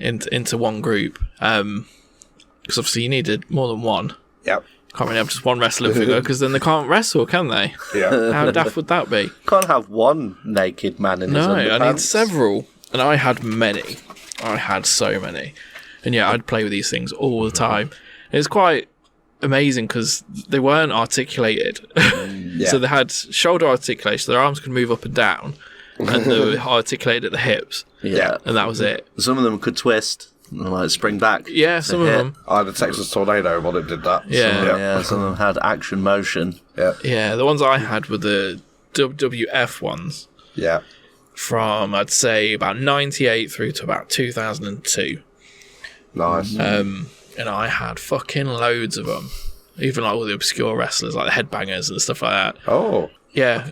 into one group. Because obviously you needed more than one. Yep. Can't really have just one wrestling figure because then they can't wrestle, can they? Yeah. How daft would that be? Can't have one naked man in his No, underpants. I need several. And I had many. I had so many. And yeah, I'd play with these things all the time. It's quite amazing because they weren't articulated. Yeah. So they had shoulder articulation, their arms could move up and down, and they were articulated at the hips. Yeah. And that was it. Some of them could twist and like spring back. Yeah, some of hit. them. I had a Texas Tornado one that did that. Yeah. So, Yeah, some of them had action motion. Yeah. Yeah, the ones I had were the WWF ones Yeah. from, I'd say, about 98 through to about 2002. Nice. And I had fucking loads of them. Even like all the obscure wrestlers, like the headbangers and stuff like that. Oh. Yeah,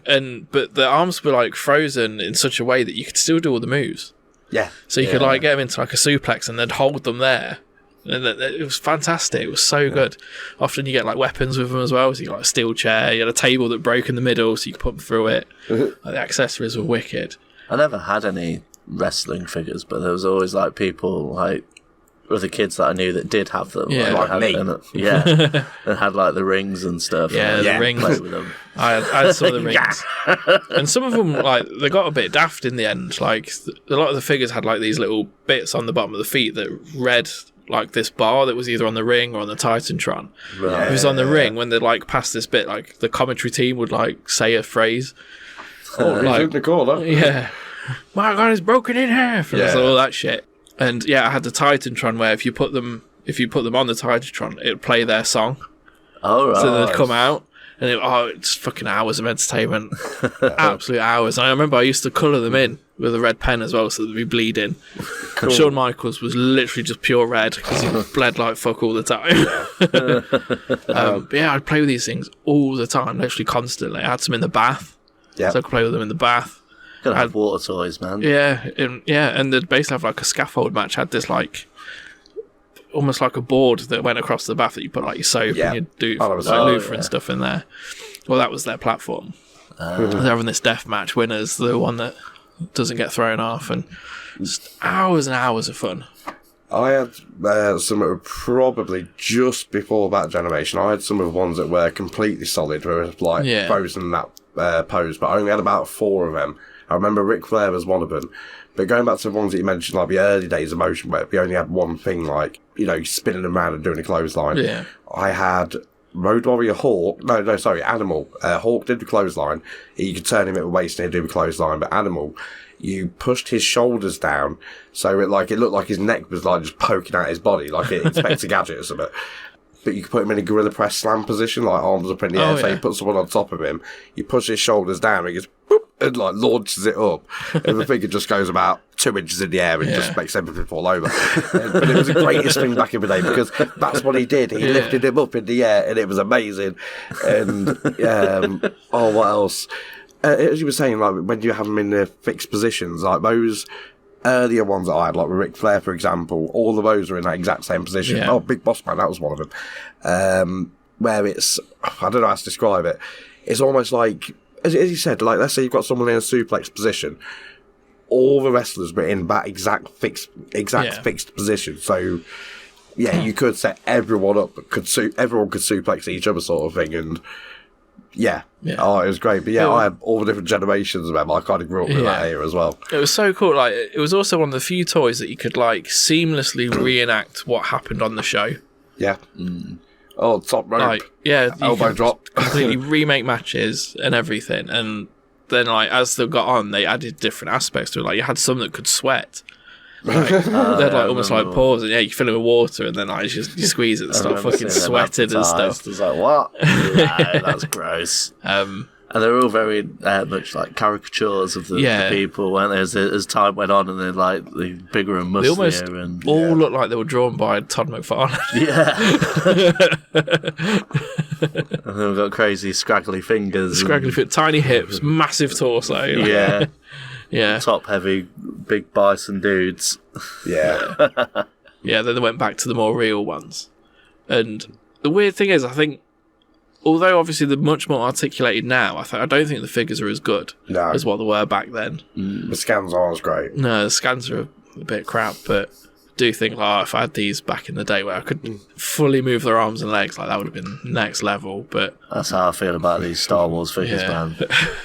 but the arms were like frozen in such a way that you could still do all the moves. Yeah. So you could like get them into like a suplex and then hold them there. And it was fantastic. It was so good. Often you get like weapons with them as well. So you got like a steel chair. You had a table that broke in the middle, so you could put them through it. Like, the accessories were wicked. I never had any wrestling figures, but there was always like people like other kids that I knew that did have them. Yeah. Like had me. them, yeah, and had like the rings and stuff. Yeah, and the I'd rings. play with them. I had some of the rings. And some of them, like, they got a bit daft in the end. Like, a lot of the figures had like these little bits on the bottom of the feet that read like this bar that was either on the ring or on the Titantron. Right. If it was on the ring, when they'd like pass this bit, like the commentary team would like say a phrase. Oh, like- in the corner. Yeah. My God, it's broken in half. And Yeah. all that shit. And yeah, I had the Titantron where if you put them on the Titantron, it'd play their song. Oh, right. So they'd come out. And it's fucking hours of entertainment. Absolute hours. And I remember I used to colour them in with a red pen as well so they'd be bleeding. Shawn Michaels was literally just pure red because he bled like fuck all the time. But yeah, I'd play with these things all the time, literally constantly. I had some in the bath. Yeah. So I could play with them in the bath. Gotta have water toys, man. Yeah, and they'd basically have like a scaffold match. Had this like almost like a board that went across the bath that you put like your soap Yeah. and you'd do Oh, that like was- loofah yeah. and stuff in there. Well, that was their platform. They're having this death match. Winner's the one that doesn't get thrown off, and just hours and hours of fun. I had some that were probably just before that generation. I had some of the ones that were completely solid, where it was like Yeah. frozen in that pose, but I only had about 4 of them. I remember Ric Flair was one of them. But going back to the ones that you mentioned, like the early days of motion, where we only had one thing, like, you know, spinning them around and doing a clothesline. Yeah. I had Road Warrior Hawk. No, sorry, Animal. Hawk did the clothesline. You could turn him at the waist and he'd do the clothesline, but Animal, you pushed his shoulders down, so it looked like his neck was like just poking out his body, like it Inspector Gadget or something. But you could put him in a gorilla press slam position, like arms up in the air. So you put someone on top of him, you push his shoulders down, and he goes boop, and like launches it up, and the figure just goes about 2 inches in the air and just makes everything fall over. But it was the greatest thing back in the day because that's what he did. He lifted him up in the air, and it was amazing. And what else? As you were saying, like when you have them in the fixed positions, like those earlier ones that I had, like with Ric Flair, for example, all of those are in that exact same position. Yeah. Oh, Big Boss Man, that was one of them. Where it's, I don't know how to describe it. It's almost like, as you said, like let's say you've got someone in a suplex position, all the wrestlers were in that exact fixed position. So yeah, you could set everyone up, everyone could suplex each other, sort of thing, and. Yeah. Oh, it was great. But yeah, I had all the different generations of them. I kind of grew up with that era as well. It was so cool. Like, it was also one of the few toys that you could like seamlessly reenact what happened on the show. Yeah. Oh, top rope. Like, yeah, you elbow could drop. completely remake matches and everything. And then, like, as they got on, they added different aspects to it. Like, you had some that could sweat. Like, they'd like almost like pause, and you fill it with water, and then like you squeeze it and start fucking sweated and stuff. It's like, what? No, that's gross. Um, And they're all very much like caricatures of the people, weren't they? As time went on, and they're like the bigger and they almost musclier, and all looked like they were drawn by Todd McFarlane. and they've got crazy scraggly fingers, Scraggly fit, tiny hips, massive torso. Like, yeah, yeah, top heavy, big bison dudes. Yeah. yeah. Then they went back to the more real ones, and the weird thing is, I think, although obviously they're much more articulated now, I don't think the figures are as good No. as what they were back then. The scans aren't as great. No, the scans are a bit crap, but do think, like, if I had these back in the day where I could fully move their arms and legs, like, that would have been next level. But that's how I feel about these Star Wars figures, man.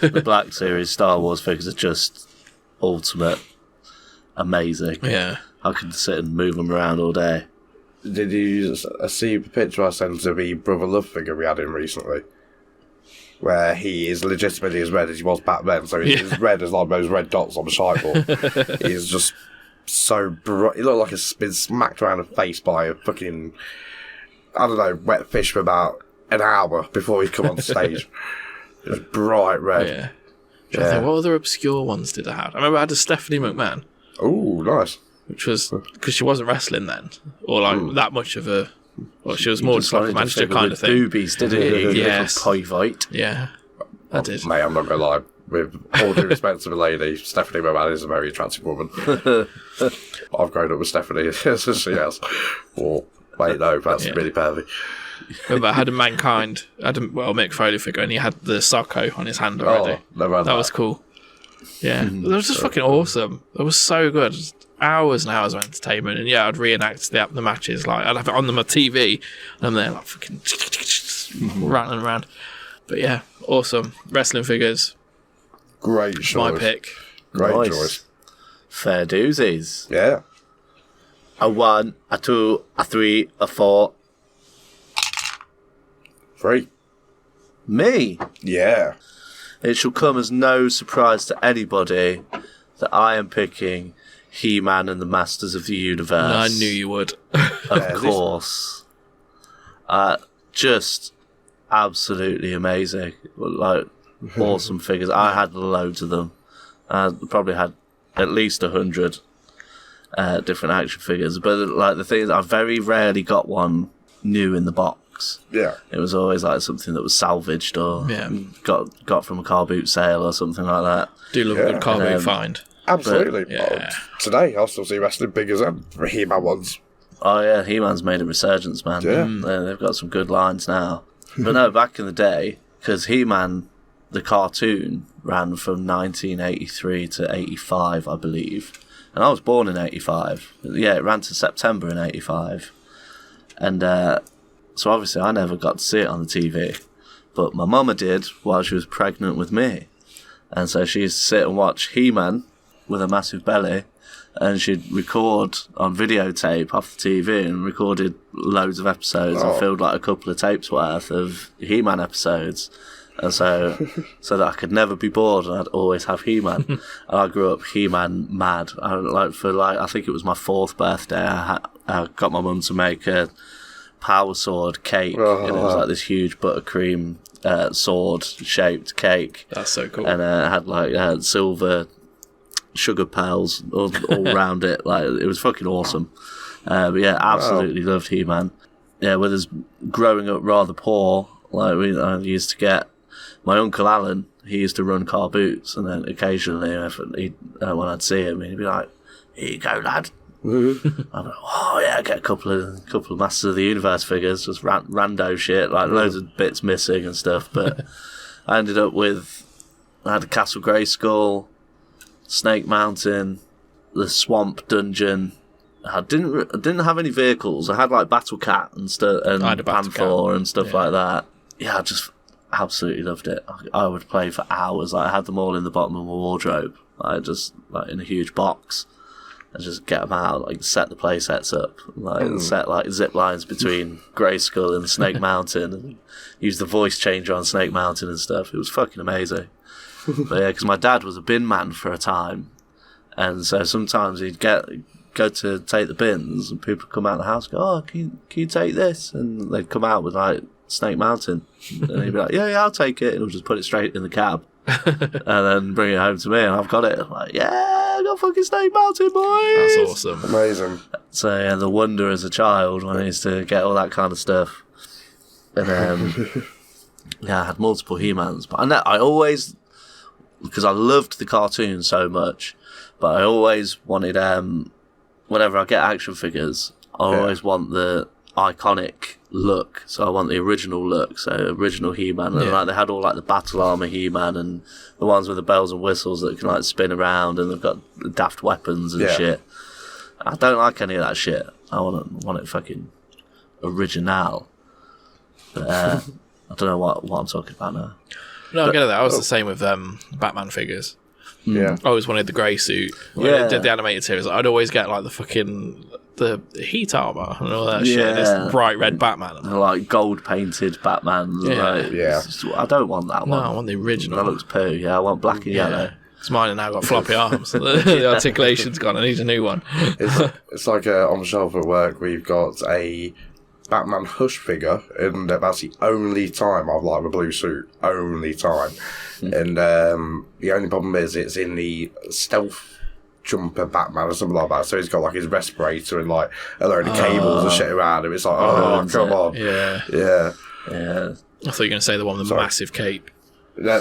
The Black Series Star Wars figures are just ultimate, amazing. Yeah. I could sit and move them around all day. Did you see the picture I sent of the Brother Love figure we had in recently? Where he is legitimately as red as he was back then. So he's as red as like those red dots on the sideboard. He's just so bright. He looked like he's been smacked around the face by a fucking, I don't know, wet fish for about an hour before he'd come on stage. Just bright red. Yeah. I think, what other obscure ones did I have? I remember I had a Stephanie McMahon. Oh, nice. Which was because she wasn't wrestling then, or like that much of a. Well, she was more just like a manager kind of thing. Boobies, didn't he? Yes. Pivite. Yeah, I did. Mate, I'm not going to lie. With all due respect to the lady, Stephanie McMahon is a very attractive woman. I've grown up with Stephanie, so she has. Or, wait, no, that's really pervy. But I had a Mankind, Mick Foley figure, and he had the Socko on his hand already. That was cool. Yeah, it was just fucking awesome. It was so good. Just hours and hours of entertainment, and I'd reenact the matches. Like I'd have it on my TV, and I'm there like fucking rattling around. But yeah, awesome wrestling figures. Great choice. My pick. Great choice. Fair doozies. Yeah. A 1, a 2, a 3, a 4. 3. Me. Yeah. It shall come as no surprise to anybody that I am picking He-Man and the Masters of the Universe. I knew you would. Of course. Just absolutely amazing. Like, awesome figures. I had loads of them. I probably had at least 100 different action figures. But like the thing is, I very rarely got one new in the box. Yeah. It was always like something that was salvaged or got from a car boot sale or something like that. Do love a good car boot find. Absolutely. Yeah. Today, I'll still see wrestling figures and He-Man ones. Oh yeah, He-Man's made a resurgence, man. Yeah. They've got some good lines now. But no, back in the day, because He-Man, the cartoon, ran from 1983 to 85, I believe. And I was born in 85. Yeah, it ran to September in 85. And so obviously I never got to see it on the TV. But my mama did while she was pregnant with me. And so she used to sit and watch He-Man with a massive belly, and she'd record on videotape off the TV and recorded loads of episodes and filled like a couple of tapes worth of He-Man episodes. And so that I could never be bored and I'd always have He-Man. And I grew up He-Man mad. I think it was my 4th birthday, I got my mum to make a power sword cake. And it was like this huge buttercream sword shaped cake. That's so cool. And it had silver sugar pearls all around it. Like, it was fucking awesome. But yeah, absolutely loved He-Man. Yeah, with us growing up rather poor, like I used to get my Uncle Alan. He used to run car boots, and then occasionally, when I'd see him, he'd be like, "Here you go, lad." I'm like, "Oh yeah, get a couple of Masters of the Universe figures, just rando shit, like loads of bits missing and stuff." But I ended up I had a Castle Grayskull, Snake Mountain, the Swamp Dungeon. I didn't have any vehicles. I had like Battle Cat and stuff, and Panther and stuff like that. Yeah, I just absolutely loved it. I would play for hours. Like, I had them all in the bottom of my wardrobe, just like in a huge box, and just get them out, like set the play sets up, set like zip lines between Grayskull and Snake Mountain, and use the voice changer on Snake Mountain and stuff. It was fucking amazing. But yeah, because my dad was a bin man for a time, and so sometimes he'd go to take the bins, and people come out of the house and go, "Oh, can you take this?" And they'd come out with like Snake Mountain, and he'd be like, yeah, I'll take it, and he'll just put it straight in the cab and then bring it home to me, and I've got it. I'm like, yeah, I got fucking Snake Mountain, boys. That's awesome. Amazing. So yeah, the wonder as a child when I used to get all that kind of stuff. And yeah, I had multiple He-Mans, but I always, because I loved the cartoon so much, but I always wanted, whenever I get action figures, I always want the iconic look. So I want the original look, so original He-Man. And like they had all like the battle armor He-Man and the ones with the bells and whistles that can like spin around, and they've got daft weapons and shit. I don't like any of that shit. I want it fucking original. But I don't know what I'm talking about now. No, I get that. I was the same with Batman figures. Yeah. I always wanted the grey suit. When I did the animated series, I'd always get like the heat armor and all that shit. This bright red Batman. They're like gold painted Batman. I don't want that one. No, I want the original. That looks poo. Yeah, I want black and yellow. Because mine have now got floppy arms. The articulation's gone. I need a new one. It's like on the shelf at work, we've got a Batman Hush figure, and that's the only time I've liked the blue suit. Only time. And the only problem is it's in the stealth jumper Batman or something like that. So he's got like his respirator and like a load of cables and shit around him. It's like, come on. Yeah. Yeah. I thought you were going to say the one with the massive cape. No.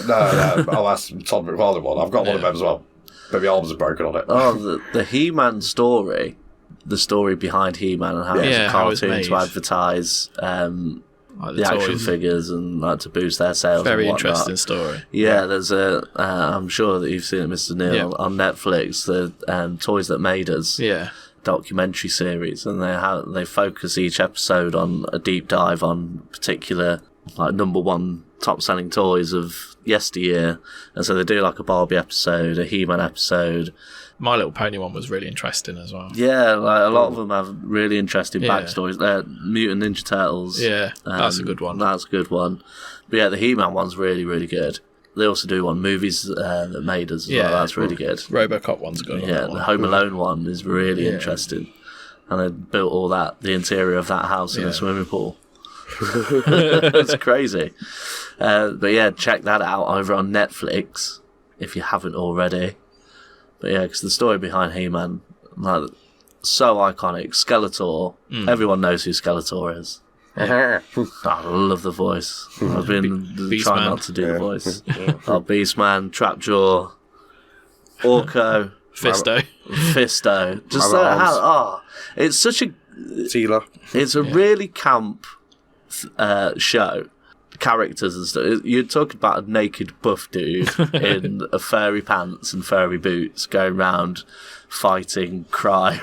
Oh, that's Todd McFarlane one. I've got one of them as well. But the arms are broken on it. Oh, the He-Man story. The story behind He-Man and how it's a cartoon to advertise like the action toys. figures and like to boost their sales. Very and whatnot. interesting story. Yeah, there's I'm sure that you've seen it, Mr. Neil, on Netflix. The Toys That Made Us documentary series, and they focus each episode on a deep dive on particular like number one top selling toys of yesteryear, and so they do like a Barbie episode, a He-Man episode. My Little Pony one was really interesting as well. Yeah, like a lot of them have really interesting backstories. Mutant Ninja Turtles. Yeah, that's a good one. That's a good one. But yeah, the He-Man one's really, really good. They also do one, Movies That Made Us as well. That's really good. RoboCop one's good. Yeah, the Home Alone one is really interesting. And they built all that, the interior of that house in a swimming pool. It's crazy. But yeah, check that out over on Netflix if you haven't already. But yeah, because the story behind He-Man, like, so iconic. Skeletor, everyone knows who Skeletor is. I love the voice. I've been trying not to do the voice. Beastman, Trapjaw, Orko, Fisto. Just how it's such a Teela. It's a really camp show. Characters and stuff. You're talking about a naked buff dude in a furry pants and furry boots going around fighting crime.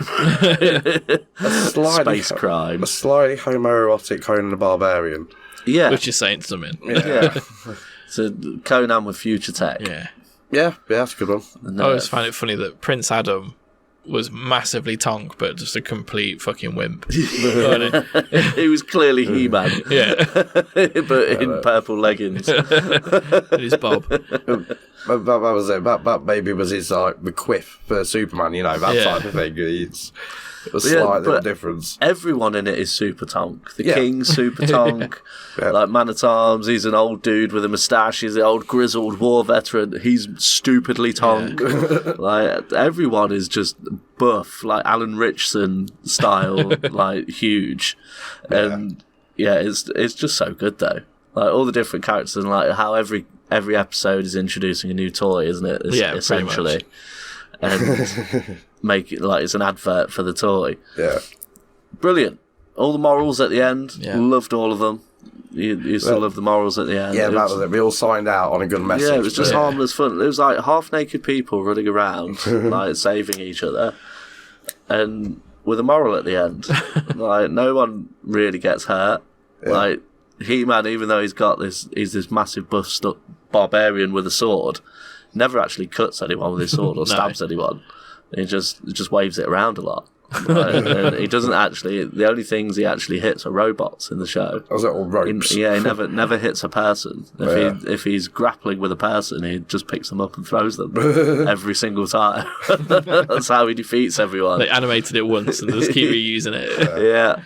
Space crime. A slightly homoerotic Conan the Barbarian. Yeah. Which is saying something. Yeah. So Conan with future tech. Yeah, that's a good one. I always find it funny that Prince Adam was massively tonk, but just a complete fucking wimp. He was clearly He-Man. But in purple leggings. And his bob. That was it. That maybe was his like the quiff for Superman, that type of thing. It's a slight little difference. Everyone in it is super tonk. The King's super tonk. Like Man at Arms, he's an old dude with a moustache. He's an old grizzled war veteran. He's stupidly tonk. Like everyone is just buff, like Alan Richson style, like huge. And it's just so good though. Like all the different characters and like how every episode is introducing a new toy, isn't it? Essentially. And make it like it's an advert for the toy. Yeah. Brilliant. All the morals at the end. Loved all of them. You still love the morals at the end. Yeah, that was it. We all signed out on a good message. Yeah, it was just harmless fun. It was like half naked people running around, like saving each other, and with a moral at the end. Like no one really gets hurt. Like He-Man, even though he's this massive buff barbarian with a sword, never actually cuts anyone with his sword or stabs anyone. He just waves it around a lot. And he doesn't actually. The only things he actually hits are robots in the show. Was it all ropes? He never hits a person. If he's grappling with a person, he just picks them up and throws them every single time. That's how he defeats everyone. They animated it once and just keep reusing it. Yeah.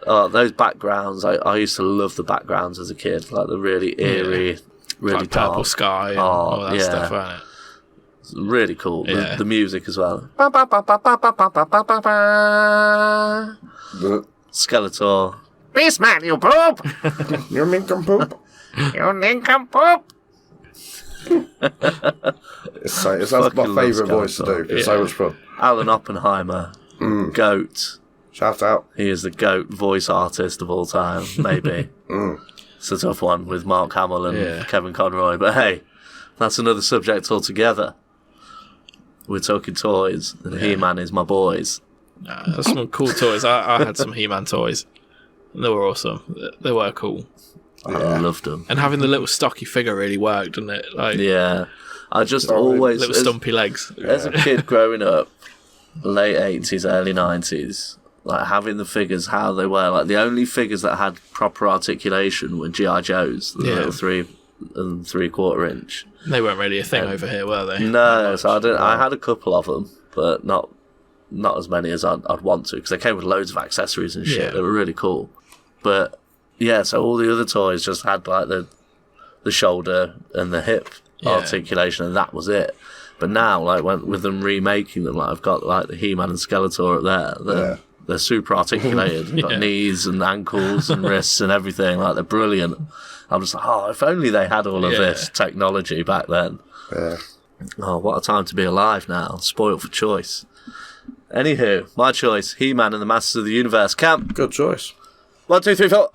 Oh, those backgrounds! I used to love the backgrounds as a kid, like the really eerie, really like dark. Purple Sky and all that stuff, wasn't it? It's really cool. The music as well. Skeletor. Beastman, you poop! You nincompoop. You nincompoop! That's my favourite voice to do. It's so much fun. Alan Oppenheimer. Goat. Shout out. He is the GOAT voice artist of all time, maybe. It's a tough one with Mark Hamill and Kevin Conroy, but hey, that's another subject altogether. We're talking toys, and He-Man is my boys. There's some cool toys. I had some He-Man toys. And they were awesome. They were cool. I loved them. And having the little stocky figure really worked, didn't it? Like, Yeah. I just always... little stumpy legs. As a kid growing up, late 80s, early 90s, like having the figures how they were, like the only figures that had proper articulation were G.I. Joes, the little 3 3/4 inch. They weren't really a thing over here, were they? No, so I had a couple of them, but not as many as I'd want to, because they came with loads of accessories and shit. Yeah. They were really cool. But yeah, so all the other toys just had like the shoulder and the hip articulation, and that was it. But now, like with them remaking them, like I've got like the He-Man and Skeletor up there. They're super articulated. Got knees and ankles and wrists and everything. Like they're brilliant. I'm just like, oh, if only they had all of this technology back then. Yeah. Oh, what a time to be alive now. Spoiled for choice. Anywho, my choice, He-Man and the Masters of the Universe. Kemp. Good choice. 1, 2, 3, 4.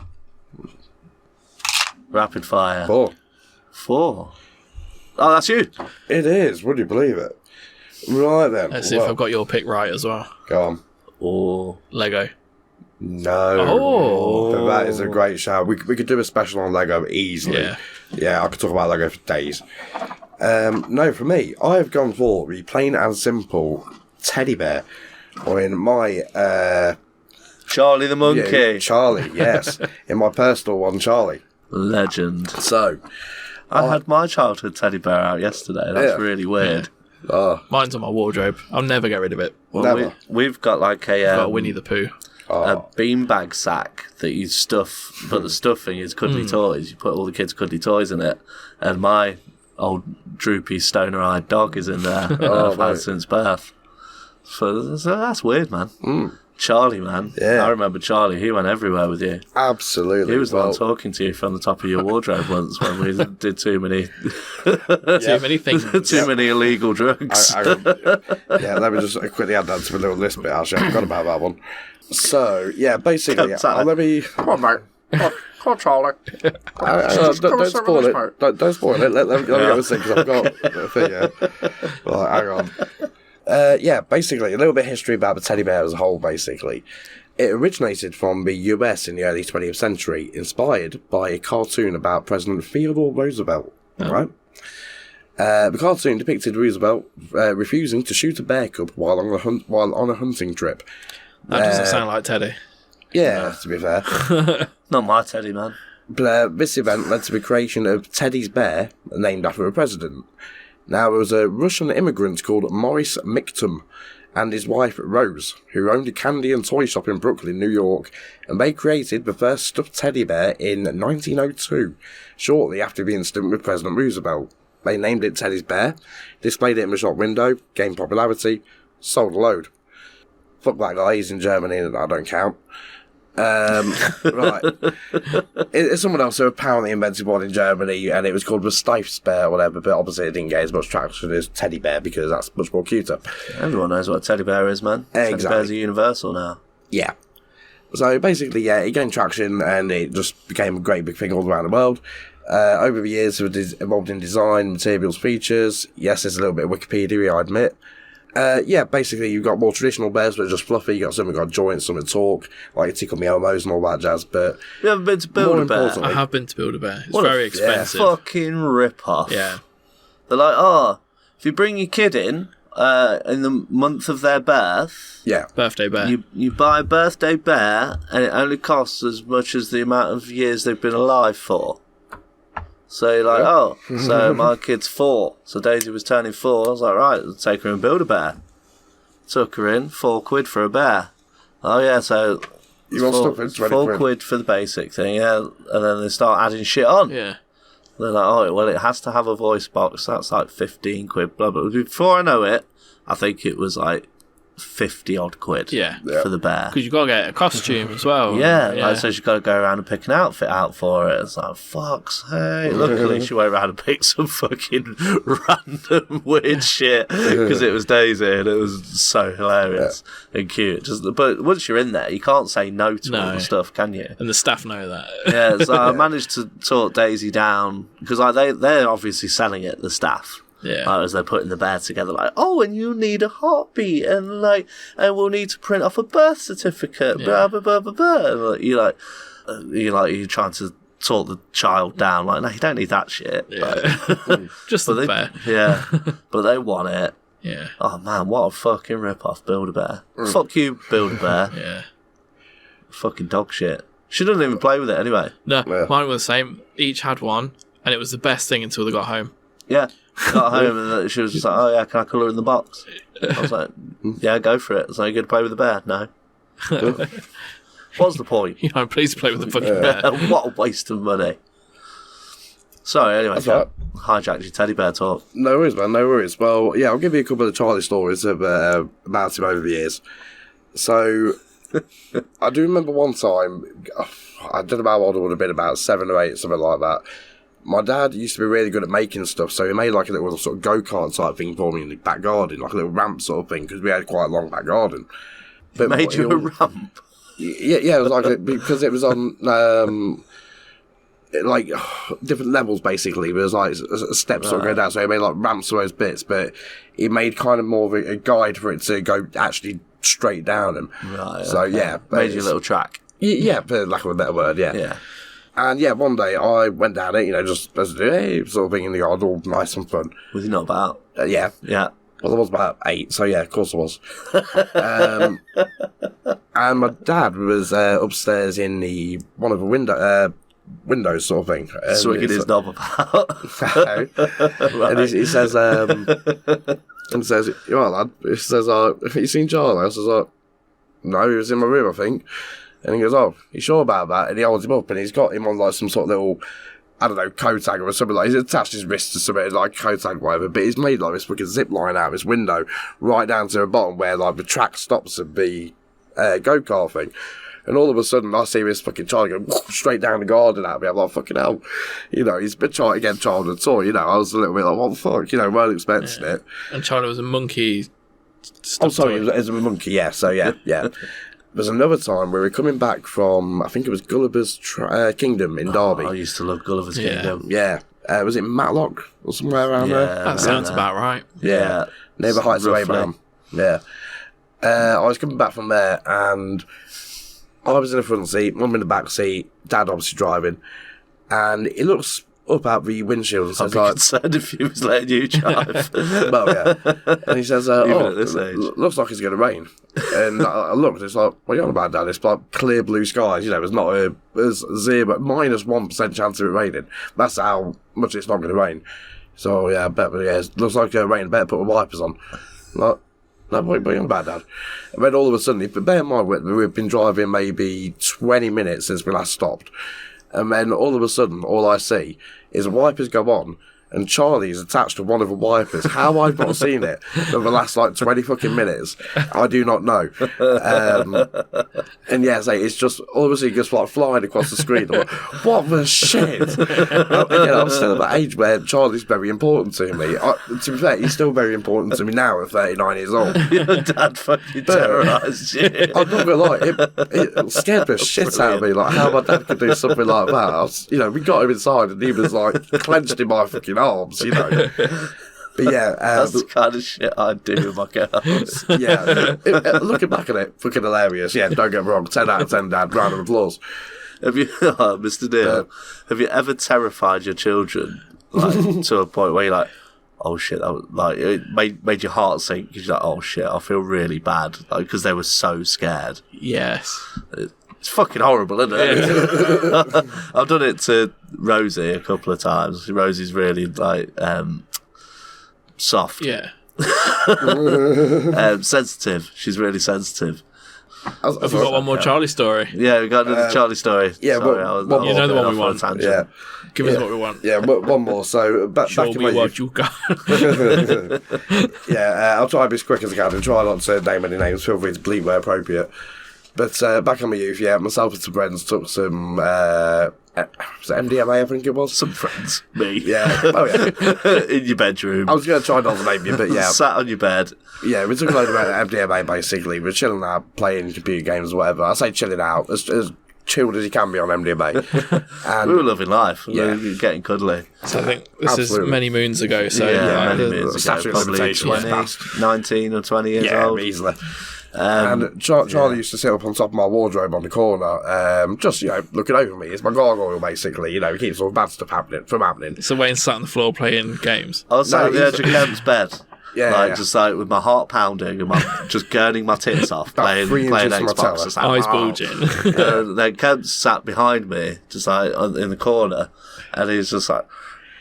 Rapid fire. 4. 4. Oh, that's you. It is. Would you believe it? Right then. Let's see if I've got your pick right as well. Go on. Oh. Lego. No. Oh. But that is a great shout. We could do a special on Lego easily. Yeah, I could talk about Lego for days. No, for me, I've gone for the plain and simple teddy bear. Or in my... Charlie the Monkey. Yeah, Charlie, yes. In my personal one, Charlie. Legend. So... I had my childhood teddy bear out yesterday. That's really weird. Mine's on my wardrobe. I'll never get rid of it. Well, we've got like Got a Winnie the Pooh. a beanbag sack that you stuff, but the stuffing is cuddly toys. You put all the kids' cuddly toys in it, and my old droopy stoner-eyed dog is in there. I've had since birth. So that's weird, man. Charlie, man. Yeah. I remember Charlie. He went everywhere with you. Absolutely. He was the one talking to you from the top of your wardrobe once when we did too many things. too many illegal drugs. Yeah, let me just quickly add that to my little list bit, actually. I forgot about that one. So, yeah, basically, let me... Come on, mate. Come on, Charlie. don't spoil it. Don't spoil it. Let me get this thing, because I've got a thing, yeah. Right, hang on. Yeah, basically, a little bit of history about the teddy bear as a whole, basically. It originated from the US in the early 20th century, inspired by a cartoon about President Theodore Roosevelt, right? The cartoon depicted Roosevelt refusing to shoot a bear cub while on a hunting trip. That doesn't sound like Teddy. Yeah, to be fair. Not my teddy, man. But this event led to the creation of Teddy's Bear, named after a president. Now, there was a Russian immigrant called Morris Mictum and his wife Rose, who owned a candy and toy shop in Brooklyn, New York, and they created the first stuffed teddy bear in 1902, shortly after the incident with President Roosevelt. They named it Teddy's Bear, displayed it in the shop window, gained popularity, sold a load. Fuck that guy, he's in Germany, and I don't count. Right. It's someone else who apparently invented one in Germany, and it was called the Stief's Bear or whatever, but obviously it didn't get as much traction as Teddy Bear because that's much more cuter. Everyone knows what a teddy bear is, man. Exactly. Teddy bears are universal now. Yeah. So basically, yeah, it gained traction and it just became a great big thing all around the world. Over the years, it evolved in design, materials, features. Yes, there's a little bit of Wikipedia, I admit. Yeah, basically, you've got more traditional bears that are just fluffy. You've got some that got joints, some that talk, like Tickle Me Elmos and all that jazz. But you haven't been to Build-A-Bear? I have been to Build-A-Bear. It's very expensive. Fucking rip-off. Yeah. They're like, if you bring your kid in the month of their birth... Yeah. Birthday bear. You buy a birthday bear, and it only costs as much as the amount of years they've been alive for. So you're like, so my kid's 4. So Daisy was turning 4. I was like, right, let's take her and Build-A-Bear. Took her in, £4 for a bear. Oh yeah, so you want stuff in 20 £4 for the basic thing, yeah. And then they start adding shit on. Yeah. They're like, well, it has to have a voice box. That's like £15, blah blah. Before I know it, I think it was like 50-odd quid for the bear. Because you've got to get a costume as well. Yeah, like, so she's got to go around and pick an outfit out for it. It's like, fuck's sake. Luckily, she went around and picked some fucking random weird shit because it was Daisy and it was so hilarious and cute. But once you're in there, you can't say no to all the stuff, can you? And the staff know that. Yeah, so I managed to talk Daisy down because like, they're obviously selling it, the staff. Yeah. Like, as they're putting the bear together, like, oh, and you need a heartbeat, and we'll need to print off a birth certificate, blah blah blah blah blah. And, like, you're trying to talk the child down, like, no, you don't need that shit. Yeah. Just the bear. Yeah, but they want it. Yeah. Oh man, what a fucking rip-off, Build-A-Bear. Fuck you, Build-A-Bear. Yeah. Fucking dog shit. She doesn't even play with it anyway. No, mine were the same. Each had one, and it was the best thing until they got home. Yeah. Got home and she was just like, oh yeah, can I colour in the box? I was like, yeah, go for it. So you're going to play with the bear? No. What's the point? You know, please play with the fucking bear. What a waste of money. Sorry, anyway, hijacked your teddy bear talk. No worries, man, no worries. Well, yeah, I'll give you a couple of Charlie stories about him over the years. So, I do remember one time, I don't know how old I would have been, about 7 or 8, something like that. My dad used to be really good at making stuff, so he made like a little sort of go-kart type thing for me in the back garden, like a little ramp sort of thing, because we had quite a long back garden. But made you a ramp? Yeah, it was like, because it was on, like, different levels, basically. It was like steps sort of go down, so he made like ramps for those bits, but he made kind of more of a guide for it to go actually straight down them. Right. So, okay. yeah. Made you a little track. Yeah, for lack of a better word, yeah. Yeah. And yeah, one day I went down it, just as a hey, sort of thing in the yard, all nice and fun. Was he not about? Yeah. Yeah. Well, I was about 8, so yeah, of course I was. And my dad was upstairs in one of the windows sort of thing. Swinging his knob about. And he says, you all right, lad? He says, have you seen Charlie? I was like, no, he was in my room, I think. And he goes, oh, you sure about that? And he holds him up, and he's got him on like some sort of little, I don't know, coat tag or something like. He's attached his wrist to something like coat tag, whatever. But he's made like this fucking zip line out of his window, right down to the bottom where like the track stops of the go kart thing. And all of a sudden, I see this fucking child go straight down the garden at me. I'm like, fucking hell, he's been trying to get childhood toy. I was a little bit like, what the fuck, weren't expecting it. And Charlie was a monkey. Oh, sorry, it was a monkey. Yeah, so yeah. There's another time where we're coming back from, I think it was Gulliver's Kingdom in Derby. I used to love Gulliver's Kingdom. Yeah. Was it Matlock or somewhere around there? That sounds about right. Yeah. Near the Heights of Abraham. Yeah. I was coming back from there, and I was in the front seat, Mum in the back seat, Dad obviously driving, and he looks up out the windshield and says, I'd be concerned if he was letting you drive. well, yeah. And he says, Even at this age. Looks like it's going to rain. And I looked, it's like, what are you on about, Dad? It's like clear blue skies, it's not there's -1% chance of it raining. That's how much it's not going to rain. So, yeah, it looks like it's going to rain, better put the wipers on. Like, no, what are you on about, Dad? And then all of a sudden, but bear in mind, we've been driving maybe 20 minutes since we last stopped. And then all of a sudden, all I see is the wipers go on, and Charlie's attached to one of the wipers. How I've not seen it for the last 20 fucking minutes, I do not know. And yeah, it's just obviously just flying across the screen. I'm like, what the shit? Again, I'm still at that age where Charlie's very important to me. To be fair, he's still very important to me now at 39 years old. Your dad fucking terrorised you. I'm not gonna lie, it scared the shit out of me. Like how my dad could do something like that. We got him inside, and he was clenched in my fucking arms, But yeah, that's the kind of shit I'd do with my girls. Yeah, looking back at it, fucking hilarious. Yeah, don't get me wrong, 10 out of 10, Dad. Round of applause. Have you, Mr. Neil? Have you ever terrified your children to a point where you're like, oh shit, that was, it made your heart sink because you're like, oh shit, I feel really bad because they were so scared. Yes. It's fucking horrible, isn't it? I've done it to Rosie a couple of times. Rosie's really soft. Yeah. Sensitive. She's really sensitive. Have we got one more Charlie story? Yeah, we got another Charlie story. Yeah, sorry, you know the one we want. Yeah. Give us what we want. Yeah, one more. So back in my what you got. Yeah, I'll try to be as quick as I can and try not to name any names. Feel free to bleep where appropriate. But back in my youth, myself and some friends took some was it MDMA, I think it was. Some friends, me. Yeah. Oh yeah. In your bedroom. I was going to try not to name you, but yeah. Sat on your bed. Yeah, we took a load of MDMA basically. We're chilling out, playing computer games or whatever. I say chilling out. As chilled as you can be on MDMA. And We were loving life. Yeah. We were getting cuddly. So I think this Absolutely. is many moons ago. So Yeah, like, many the- moons ago. statute of Probably limitations was 20, passed. 19 or 20 years old. easily. And Charlie used to sit up on top of my wardrobe on the corner, just, looking over me. It's my gargoyle, basically. He keeps all bad stuff from happening. so Wayne sat on the floor playing games. I was sat No, at the edge of Kemp's bed. Yeah, Just with my heart pounding and just gurning my tits off, playing 3 inches from my Xbox. tower. Just like, Eyes "Ah." bulging. Then Kemp sat behind me, just in the corner, and he's just like,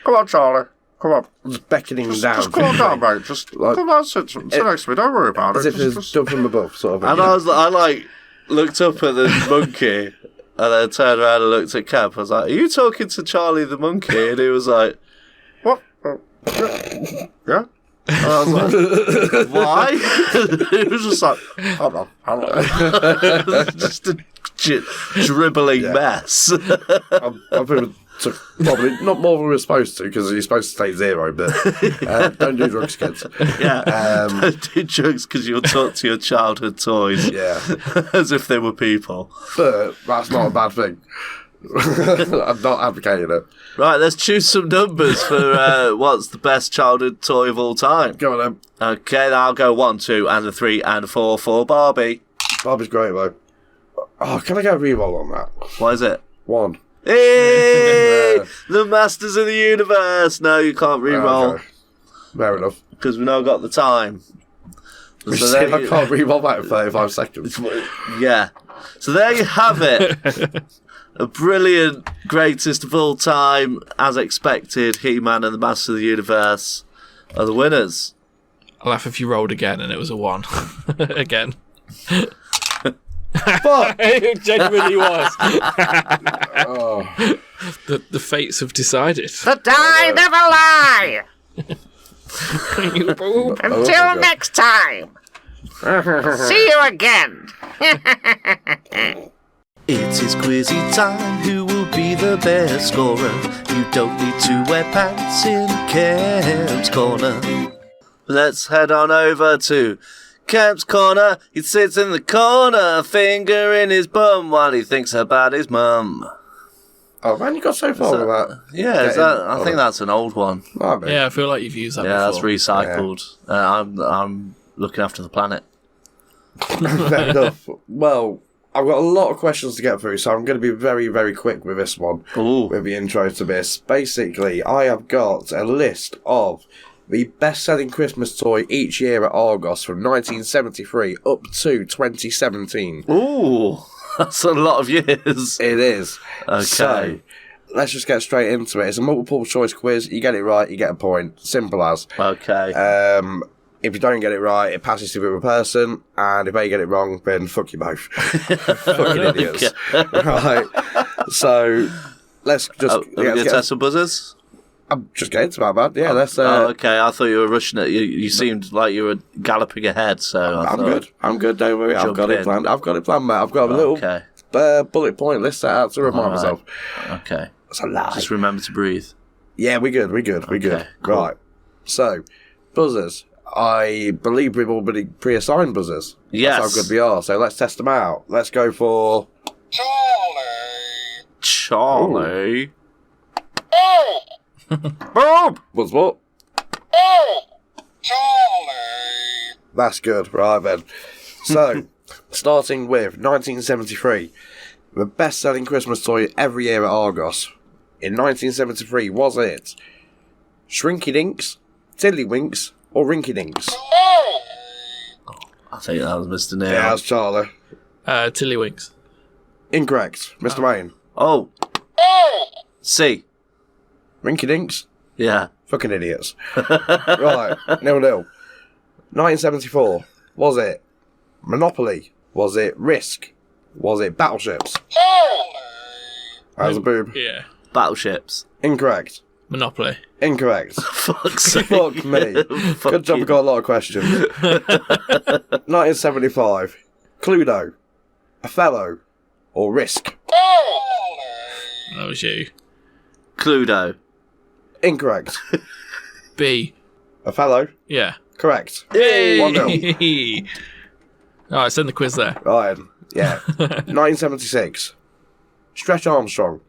Come on, Charlie. Come on. Just beckoning him down. Just calm down, mate. Just come on, sit next to me. Don't worry about As it. if it was done from above, sort of. and I looked up at the monkey, and then turned around and looked at Kemp. I was like, "Are you talking to Charlie the monkey?" And he was like, What? Yeah? and I was like, "Why?" He was just like, Hold on. just a dribbling mess. I've been probably not more than we're supposed to, because you're supposed to stay 0, but don't do drugs, kids. Yeah, don't do drugs because you'll talk to your childhood toys. Yeah. As if they were people. But that's not a bad thing. I'm not advocating it. Right, let's choose some numbers for what's the best childhood toy of all time. Go on then. Okay, then I'll go 1, 2, and a 3, and a 4 for Barbie. Barbie's great, though. Oh, can I get a re-roll on that? What is it? 1. Hey! The Masters of the Universe! No, you can't re-roll, Okay. Fair enough. because we've now got the time. You So said there I can't re-roll that in 35 seconds. Yeah. So there you have it. A brilliant, greatest of all time, as expected, He-Man and the Masters of the Universe are the winners. I'll laugh if you rolled again and it was a 1. Again. Fuck! It genuinely was. Oh. The fates have decided. The die never lie. You boob. Until God. next time. See you again. It is quizzy time, who will be the best scorer? You don't need to wear pants in Kemp's corner. Let's head on over to Kemp's corner. He sits in the corner, finger in his bum while he thinks about his mum. Oh man, you got so far with that. Yeah, is that, I think that's an old one. Might be. Yeah, I feel like you've used that Yeah, that's before. recycled. I'm looking after the planet. Fair enough. Well, I've got a lot of questions to get through, so I'm going to be very, very quick with this one. Ooh. With the intro to this. Basically, I have got a list of the best-selling Christmas toy each year at Argos from 1973 up to 2017. Ooh, that's a lot of years. It is. Okay. So, let's just get straight into it. It's a multiple-choice quiz. You get it right, you get a point. Simple as. Okay. If you don't get it right, it passes to the other person, and if they get it wrong, then fuck you both. Fucking idiots. Right. So, let's just... Are we going to test some buzzers? I'm just getting to that, man. Yeah, let's... Okay, I thought you were rushing it. You seemed like you were galloping ahead, so I'm good. I'm good, don't worry. I've got it planned, mate. I've got a little Okay. bullet point list set out to remind myself. Okay. That's a lie. Just remember to breathe. Yeah, we're good. Okay, cool. Right. So, buzzers. I believe we've already pre-assigned buzzers. Yes. That's how good we are. So let's test them out. Let's go for... Charlie. Boom. What's what? That's good. Right then. So, starting with 1973. The best-selling Christmas toy every year at Argos. In 1973, was it Shrinky Dinks, Tiddlywinks, or Rinky Dinks? I think that was Mr. Neil. Yeah, that's Charlie. Tiddlywinks. Incorrect. Mr. Main. Oh. C. Rinky Dinks? Yeah. Fucking idiots. Right, 0-0. 1974. Was it Monopoly? Was it Risk? Was it Battleships? That was a boob. Yeah. Battleships. Incorrect. Monopoly. Incorrect. Fuck's sake. Fuck me. Fuck Good job, you. we got a lot of questions. 1975. Cluedo. Othello. Or Risk? That was you. Cluedo. Incorrect. B. Othello. Yeah. Correct. Hey! 1-0. Alright, send the quiz there. Right. Yeah. 1976. Stretch Armstrong,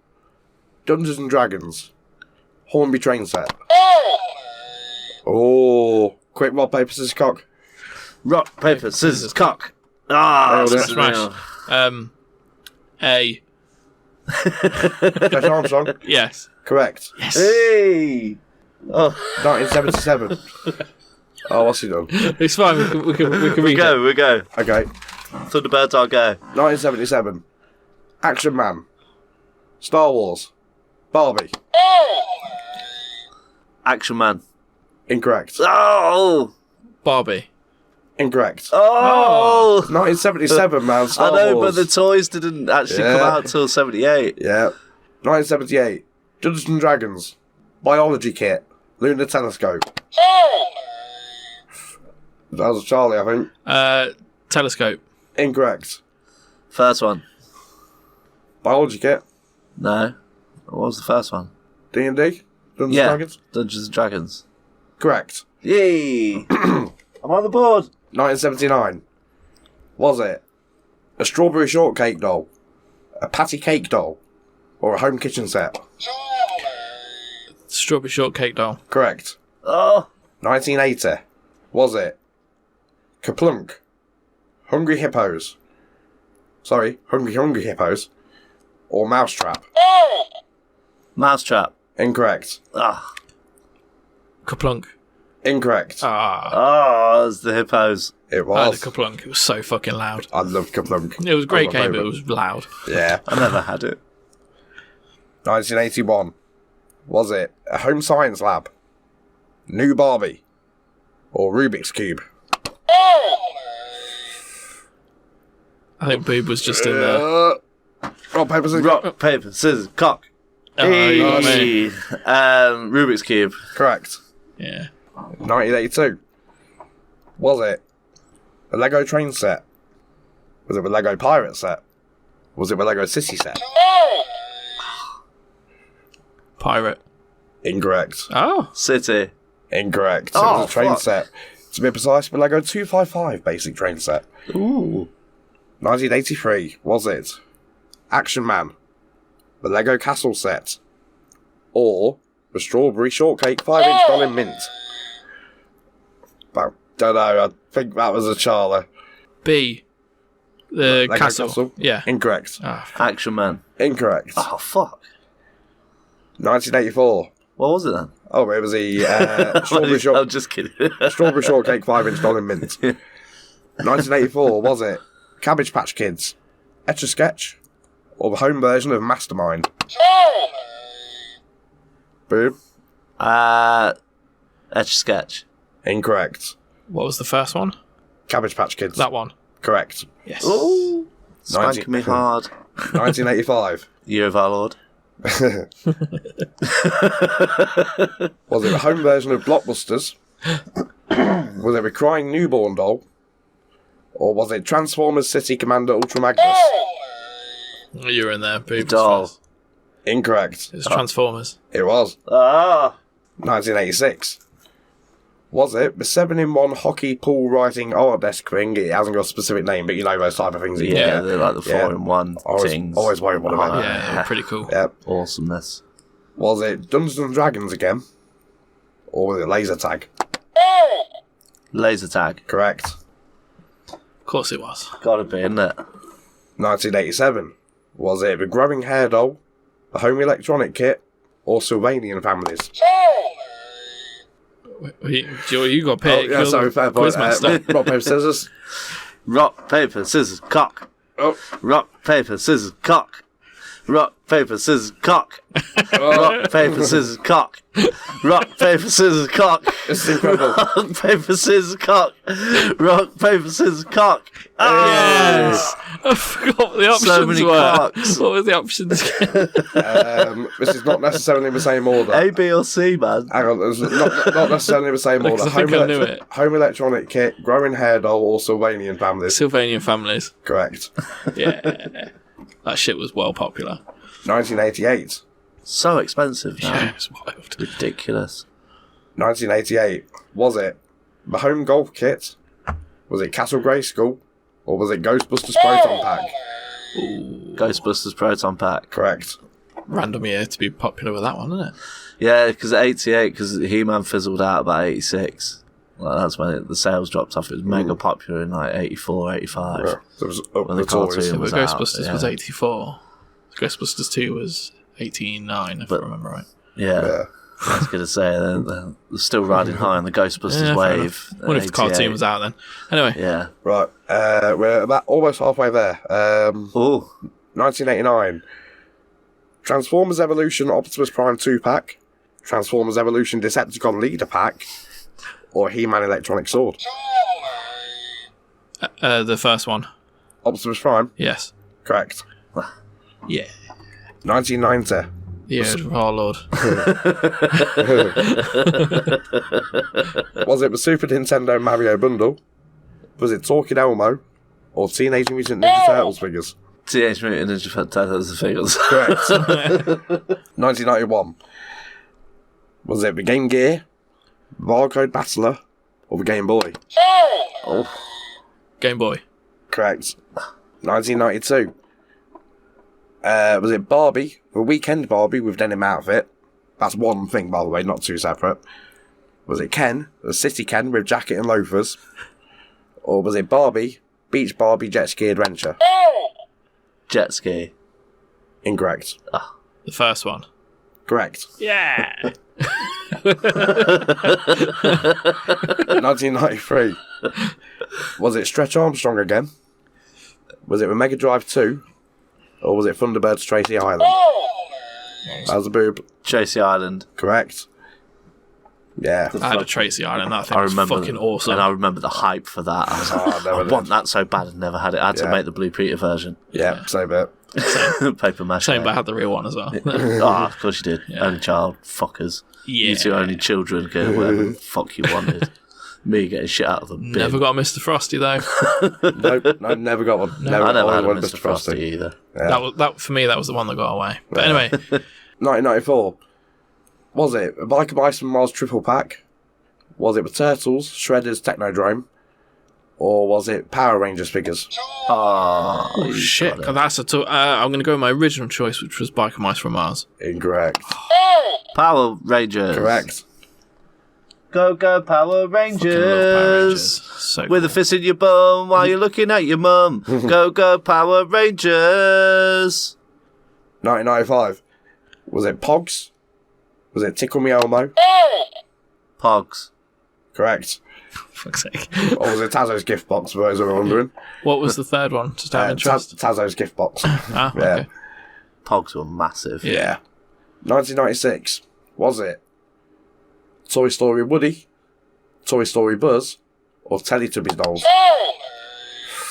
Dungeons and Dragons, Hornby train set. Oh, quick rock, paper, scissors, cock. Rock, paper, scissors, cock. Ah, Nailed it. Smash. A. Stretch Armstrong, Yes. correct. Hey. Oh, 1977. Oh, what's he done? It's fine. We can read it. we go. Okay, Thunderbirds, I'll go. 1977. Action Man, Star Wars, Barbie. Action Man. Incorrect. Oh. Barbie. Incorrect. Oh. 1977, man. Star I know, Wars. but the toys didn't actually come Yeah. out till 78. Yeah. 1978. Dungeons and Dragons. Biology kit. Lunar telescope. That was Charlie, I think. Telescope. Incorrect. First one. Biology kit. No. What was the first one? D&D. Dungeons and Yeah. Dragons. Dungeons and Dragons. Correct. Yay. I'm on the board. 1979. Was it a strawberry shortcake doll, a patty cake doll, or a home kitchen set? Strawberry shortcake doll. Correct. Oh. 1980. Was it Kaplunk, Hungry Hippos, Hungry Hippos, or Mousetrap? Mousetrap. Incorrect. Ah. Kaplunk. Incorrect. Oh, it's the hippos. It I had a was. Kaplunk. It was so fucking loud. I loved Kaplunk. It was a great That game, my but it favourite. was loud. Yeah. I never had it. 1981. Was it a home science lab, New Barbie, or Rubik's Cube? I think Boob was just in there. Rock, paper, scissors. Rock, paper, scissors, cock. Oh, you got me. Rubik's Cube. Correct. Yeah. 1982. Was it a Lego train set? Was it a Lego pirate set? Was it a Lego sissy set? Pirate. Incorrect. Oh. City. Incorrect. Oh, it was a train fuck. set. To be precise, a Lego 255 basic train set. Ooh. 1983. Was it Action Man, the Lego Castle set, or the Strawberry Shortcake 5-inch doll in mint? Well, don't know. I think that was a Charla. B. The Lego castle. Yeah. Incorrect. Ah, Action Man. Incorrect. Oh, fuck. 1984. What was it then? Oh, it was the Strawberry I'm just kidding. Strawberry Shortcake 5-inch doll in mint. 1984. Was it Cabbage Patch Kids, Etch-a-Sketch, or the home version of Mastermind? Boom. Etch-a-Sketch. Incorrect. what was the first one? Cabbage Patch Kids. That one. Correct. Yes. Ooh. Spanking me hard. 1985. Year of our Lord. Was it the home version of Blockbusters? Was it the crying newborn doll? Or was it Transformers City Commander Ultra Magnus? You were in there. Boob was Doll. first. Incorrect. It was Transformers. It was. Ah. 1986. Was it the 7-in-1 hockey pool writing art desk thing? It hasn't got a specific name, but you know those type of things. That you Yeah, get. they're like the 4-in-1 Always- things. always wanted one of them. Yeah, they were pretty cool. Yep. Awesomeness. Was it Dungeons and Dragons again? Or was it Laser Tag? Laser tag. Correct. Of course it was. Gotta be, isn't it? 1987. Was it the growing hair doll, the home electronic kit, or Sylvanian families? You got picked. yeah, sorry, fair point. Quizmaster. Rock, paper, scissors. Rock, paper, scissors, cock. Oh, Rock, paper, scissors, cock. Rock, paper, scissors, cock. Rock, paper, scissors, cock. Rock, paper, scissors, cock. this is incredible. Rock, paper, scissors, cock. Rock, paper, scissors, cock. Yes. I forgot what the options So many were. cocks. What were the options? This is not necessarily in the same order. A, B, or C, man. Hang on, it's not necessarily in the same order. Because I think I knew it. Home electronic kit, growing hair doll, or Sylvanian families. Sylvanian families. Correct. Yeah. That shit was well popular. 1988. So expensive now. Yeah, it was wild. Ridiculous. 1988. Was it the home golf kit? Was it Castle Grayskull? Or was it Ghostbusters Photon Pack? Ghostbusters Proton Pack. Correct. Random year to be popular with that one, isn't it? Yeah, because 88, because He-Man fizzled out about 86. Like, that's when the sales dropped off. It was mega popular in like 84, 85. Yeah. So it was up When the the toys. cartoon But was out, Ghostbusters was 84. Ghostbusters 2 was 89, if I remember right. Yeah. I was going to say, they're still riding high on the Ghostbusters wave. I wonder if the cartoon was out then. Anyway. Yeah. Right. We're about almost halfway there. 1989. Transformers Evolution Optimus Prime 2-pack, Transformers Evolution Decepticon Leader Pack, or He-Man Electronic Sword. The first one. Optimus Prime? Yes. Correct. Yeah. 1990. Yeah, oh lord. Was it the Super Nintendo Mario Bundle? Was it Talking Elmo? Or Teenage Mutant Ninja Turtles figures? Teenage Mutant Ninja Turtles figures. Correct. 1991. Was it the Game Gear, Barcode Battler, or the Game Boy? Game Boy. Correct. 1992. Was it Barbie, the Weekend Barbie with denim outfit? That's one thing, by the way, not two separate. Was it Ken, the City Ken with jacket and loafers? Or was it Barbie, Beach Barbie Jet Ski Adventure? Jet ski. Incorrect. The first one. Correct. Yeah. 1993. Was it Stretch Armstrong again? Was it the Mega Drive 2? Or was it Thunderbird's Tracy Island? That was a boob. Tracy Island. Correct. Yeah. I had a Tracy Island. That thing was fucking awesome. And I remember the hype for that. I was like, I want that so bad. I never had it. I had to make the Blue Peter version. Yeah, same bit. Paper mache. Same, but I had the real one as well. Of course you did. Only child. Fuckers. Yeah. You two only children get whatever the fuck you wanted. Me getting shit out of them. Never got a Mr. Frosty though. Nope, I never got one. I never had a wanted Mr. Frosty either. Yeah. That for me, that was the one that got away. But anyway, 1994. Was it a Biker Mice from Mars triple pack? Was it the Turtles, Shredder's Technodrome? Or was it Power Rangers figures? oh shit, that's I'm going to go with my original choice, which was Biker Mice from Mars. Incorrect. Power Rangers. Correct. Go, go, Power Fucking love Power Rangers. Rangers. So With a cool. fist in your bum while you're looking at your mum. Go, go, Power Rangers. 1995. Was it Pogs? Was it Tickle Me Elmo? Pogs. Correct. Fuck's sake. Or was it Tazo's gift box, for those who are wondering? What was the third one? Just out of interest. Tazo's gift box. Ah, Yeah. okay. Pogs were massive. Yeah. 1996. Was it Toy Story Woody, Toy Story Buzz, or Teletubbies dolls?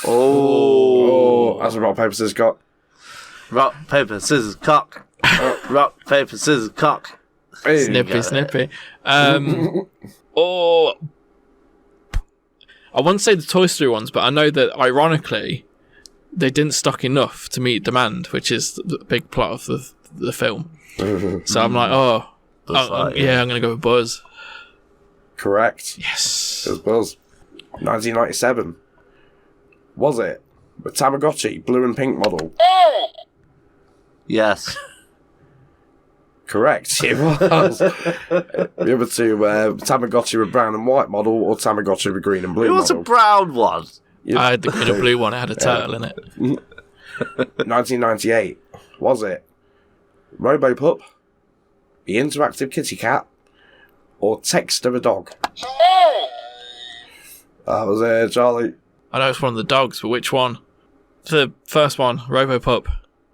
Oh, that's a rock, paper, scissors, got. Rock, paper, scissors, cock. Rock, paper, scissors, cock. Hey. Snippy. Or I won't say the Toy Story ones, but I know that ironically they didn't stock enough to meet demand, which is the big plot of the film. So I'm like, Buzz Lightyear. I'm going to go with Buzz. Correct. Yes. It was Buzz. 1997. Was it the Tamagotchi blue and pink model? Yes. Correct. It was. The other two, Tamagotchi with brown and white model, or Tamagotchi with green and blue It was a model. brown one. I had the green and blue one. It had a turtle in it. 1998. Was it Robopup, the interactive kitty cat, or Texter the dog? That was it, Charlie. I know it's one of the dogs, but which one? The first one, Robopup.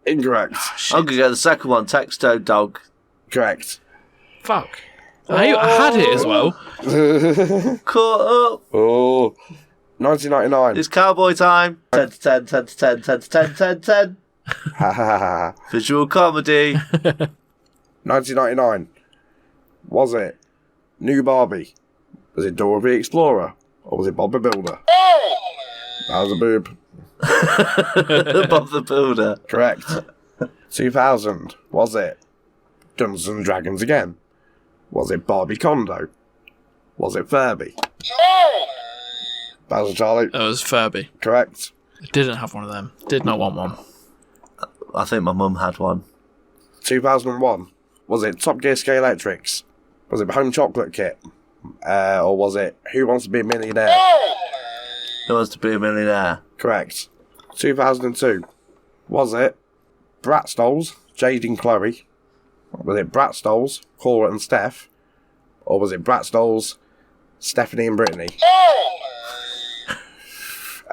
Incorrect. I'm going to go the second one, Texto Dog. Correct. Fuck. I had it as well. Caught up. Oh. 1999. It's cowboy time. 10 to 10, 10 to 10, 10 to 10, 10 to 10. Ha ha ha. Visual comedy. 1999. Was it New Barbie? Was it Dora the Explorer? Or was it Bob the Builder? That was a boob. Bob the Builder. Correct. 2000. Was it Dungeons and Dragons again? Was it Barbie Kondo? Was it Furby? That was Charlie. It was Furby. Correct. I didn't have one of them. Did not want one. I think my mum had one. 2001. Was it Top Gear Scale Electrics? Was it Home Chocolate Kit? Or was it Who Wants to Be a Millionaire? Who Wants to Be a Millionaire? Correct. 2002. Was it Bratstolls, Jade and Chloe? Was it Bratstolls, Cora and Steph? Or was it Bratstolls, Stephanie and Brittany?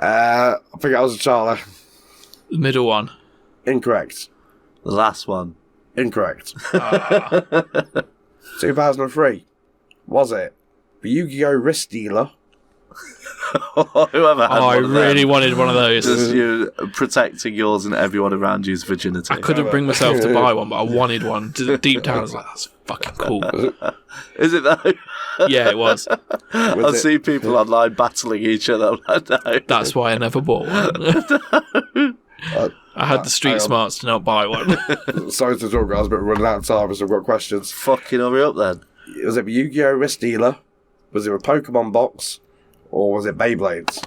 I think I was a Charlie. The middle one. Incorrect. The last one. Incorrect. 2003. Was it the Yu-Gi-Oh! Wrist Dealer? Whoever had I one of really them. wanted one of those. Just you protecting yours and everyone around you's virginity. I couldn't bring myself to buy one, but I wanted one. Deep down, I was like, that's fucking cool. Is it though? Yeah, it was. I see people online battling each other. I'm like, no. That's why I never bought one. I had the street smarts to not buy one. Sorry to talk, guys, but we're running out of time, so I've got questions. Fucking hurry up then. Was it the Yu-Gi-Oh! Wrist Dealer? Was it a Pokemon box? Or was it Beyblades?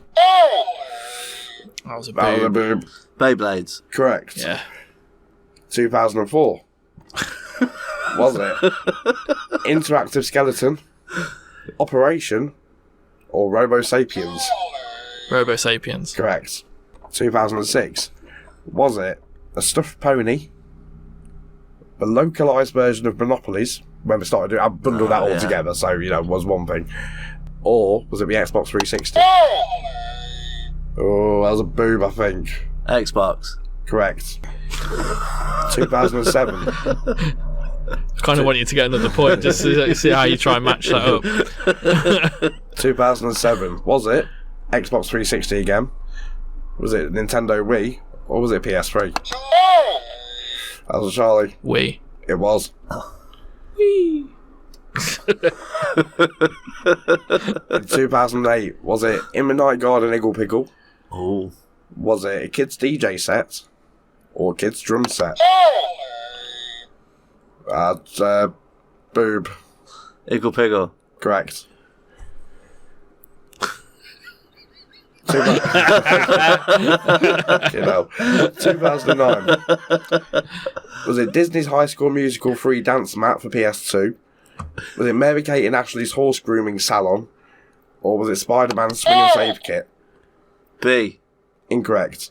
That was a That was a boob. boob. Beyblades. Correct. Yeah. 2004. Was it Interactive Skeleton, Operation, or Robo Sapiens? Robo Sapiens. Correct. 2006. Was it a stuffed pony, the localised version of Monopolies? When we started doing, I bundled that all yeah. together, so was one thing. Or was it the Xbox 360? Oh, that was a boob, I think. Xbox. Correct. 2007. I kind of want you to get another point just to see how you try and match that up. 2007. Was it Xbox 360 again? Was it Nintendo Wii? Or was it PS3? That was a Charlie. We. It was. Whee! In 2008, was it In the Night Garden Iggle Pickle? Oh. Was it a kids DJ set? Or a kids drum set? Boob. Iggle Piggle. Correct. 2009. Was it Disney's High School Musical free dance mat for PS2? Was it Mary Kate and Ashley's horse grooming salon? Or was it Spider-Man's swing and save kit? B. Incorrect.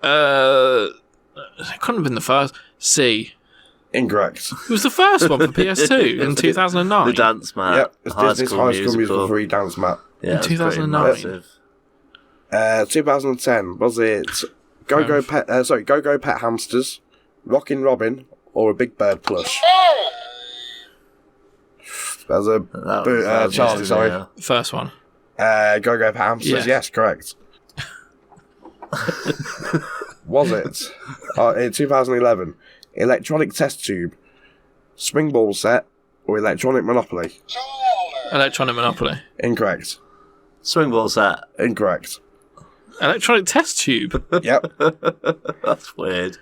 It couldn't have been the first. C. Incorrect. It was the first one for PS2 in 2009. The dance mat. Yep, it's Disney's High School Musical free dance mat. Yeah, In it's pretty 2009. impressive. 2010. Was it Go-Go Pet Hamsters, Rockin' Robin, or a Big Bird plush? That was Charlie, sorry. Yeah. First one. Go-Go Pet Hamsters, Yes. yes, correct. Was it in 2011 Electronic Test Tube, Swing Ball Set, or Electronic Monopoly? Electronic Monopoly. Incorrect. Swing ball set. Incorrect. Electronic Test Tube. Yep. That's weird.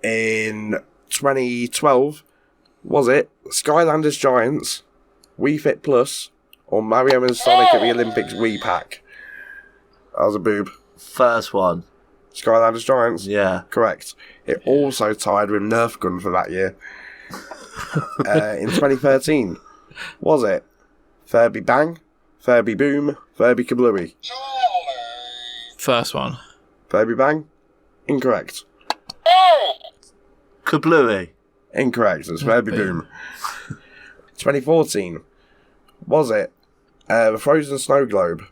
In 2012, was it Skylanders Giants, Wii Fit Plus, or Mario and Sonic at the Olympics Wii Pack? That was a boob. First one. Skylanders Giants? Yeah. Correct. It also tied with Nerf Gun for that year. In 2013, was it Furby Bang, Furby Boom, Furby Kablooey? First one. Furby Bang? Incorrect. Kablooey. Incorrect. It's Furby Boom. 2014, was it the Frozen Snow Globe,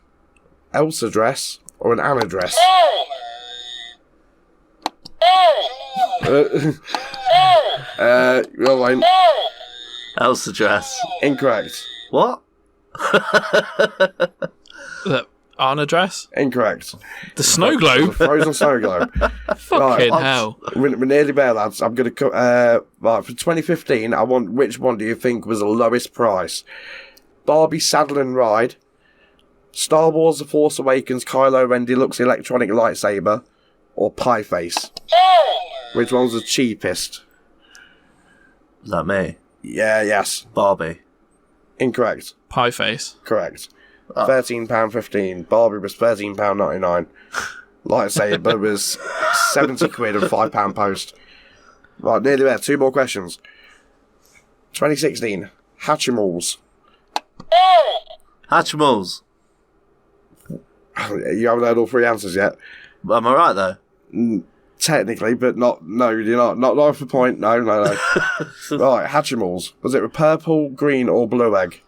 Elsa dress, or an Anna dress? Well, Wayne. Elsa dress. Incorrect. What? The Anna dress? Incorrect. The Snow The Globe? Frozen Snow Globe. Fucking hell. We're nearly there, lads. I'm going to right, for 2015, I want. Which one do you think was the lowest price? Barbie Saddle and Ride, Star Wars: The Force Awakens Kylo Ren Deluxe Electronic Lightsaber, or Pie Face? Which one's the cheapest? Is that me? Yeah, yes. Barbie. Incorrect. Pie face. Correct. £13.15. Barbie was £13.99. Lightsaber was £70 and £5 post. Right, nearly there. 2 more questions. 2016. Hatchimals. Hatchimals. You haven't heard all 3 answers yet. Am I right, though? Technically, but not. No, you're not. Not off the point. No. Right, Hatchimals. Was it a purple, green, or blue egg?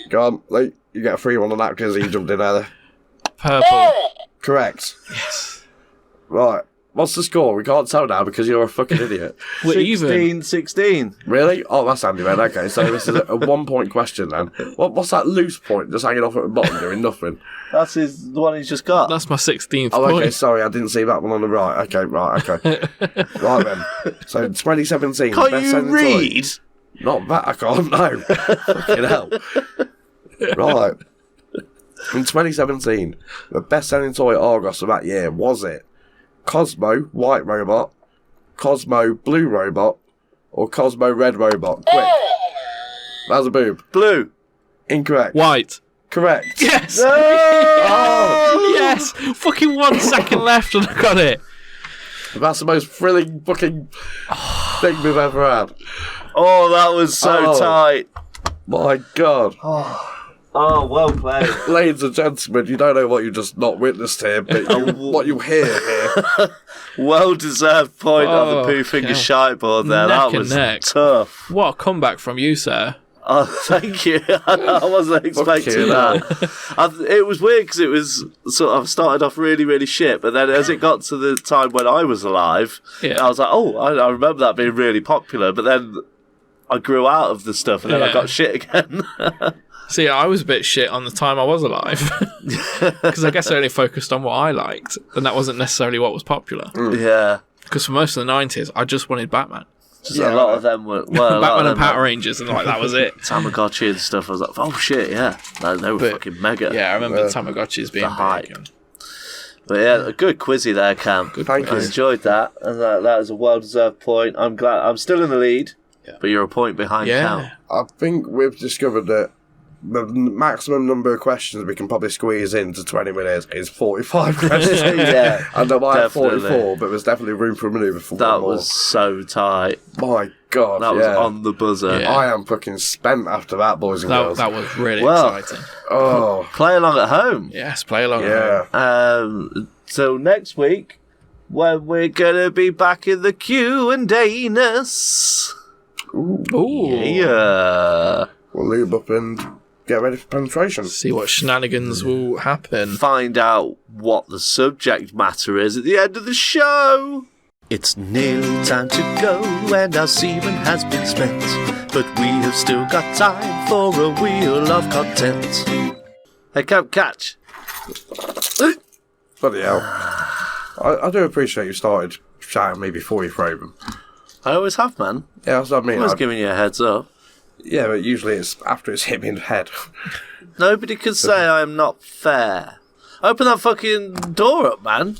Go on, Lee. You get a free one on that because he jumped in there. Purple. Correct. Yes. Right. What's the score? We can't tell now because you're a fucking idiot. We're even. 16. Really? Oh, that's handy, man. Okay, so this is a 1-point question then. What's that loose point just hanging off at the bottom doing nothing? That's the one he's just got. That's my 16th Oh, okay, point. sorry, I didn't see that one on the right. Okay. Right then. So 2017. Can't best you selling read? Toy. Not that, I can't, no. Fucking hell. Right. In 2017, the best-selling toy Argos of that year, was it Cosmo White Robot, Cosmo Blue Robot, or Cosmo Red Robot? Quick. That was a boob. Blue. Incorrect. White. Correct. Yes! Oh, Yes! Fucking 1 second left and I got it. that's the most thrilling fucking thing we've ever had. Oh, that was so Oh. tight. My God. Oh, well played. Ladies and gentlemen, you don't know what you just not witnessed here, but what you hear here. Well-deserved point on the Oh, Pooh Finger yeah. Shite board there. Neck That and was neck. tough. What a comeback from you, sir. Oh, thank you. I wasn't expecting you, that. It was weird because it was sort of started off really, really shit, but then as it got to the time when I was alive, Yeah. I was like, oh, I remember that being really popular, but then I grew out of the stuff and then I Yeah. got shit again. See, I was a bit shit on the time I was alive. Because I guess I only focused on what I liked, and that wasn't necessarily what was popular. Yeah. Because for most of the 90s, I just wanted Batman. Just a lot of them were... Well, a lot Batman of and them Power were Rangers, and like that was it. Tamagotchi and stuff. I was like, oh shit, yeah. They were But, fucking mega. Yeah, I remember the Tamagotchis being hype. big. And But yeah, a good quizzy there, Cam. Thank I you. enjoyed that, and that was a well-deserved point. I'm glad. I'm still in the lead, but you're a point behind Cam. yeah. I think we've discovered that the maximum number of questions we can probably squeeze into 20 minutes is 45 questions. Yeah, And there might have definitely. 44, but there's definitely room for manoeuvre for That one more. was so tight. My God, That was yeah. on the buzzer. Yeah. I am fucking spent after that, boys and girls. That was really Well, exciting. Oh, Play along at home. Yes, play along. yeah. So next week, when we're gonna be back in the Q&A-ness. Ooh. Yeah. We'll lube up and get ready for penetration. See what shenanigans will happen. Find out what the subject matter is at the end of the show. It's nearly time to go and our semen has been spent, but we have still got time for a wheel of content. Hey, Kemp, catch. Bloody hell. I do appreciate you started shouting me before you throw them. I always have, man. Yeah, that's what I mean. I was giving you a heads up. Yeah, but usually it's after it's hit me in the head. Nobody could say I am not fair. Open that fucking door up, man.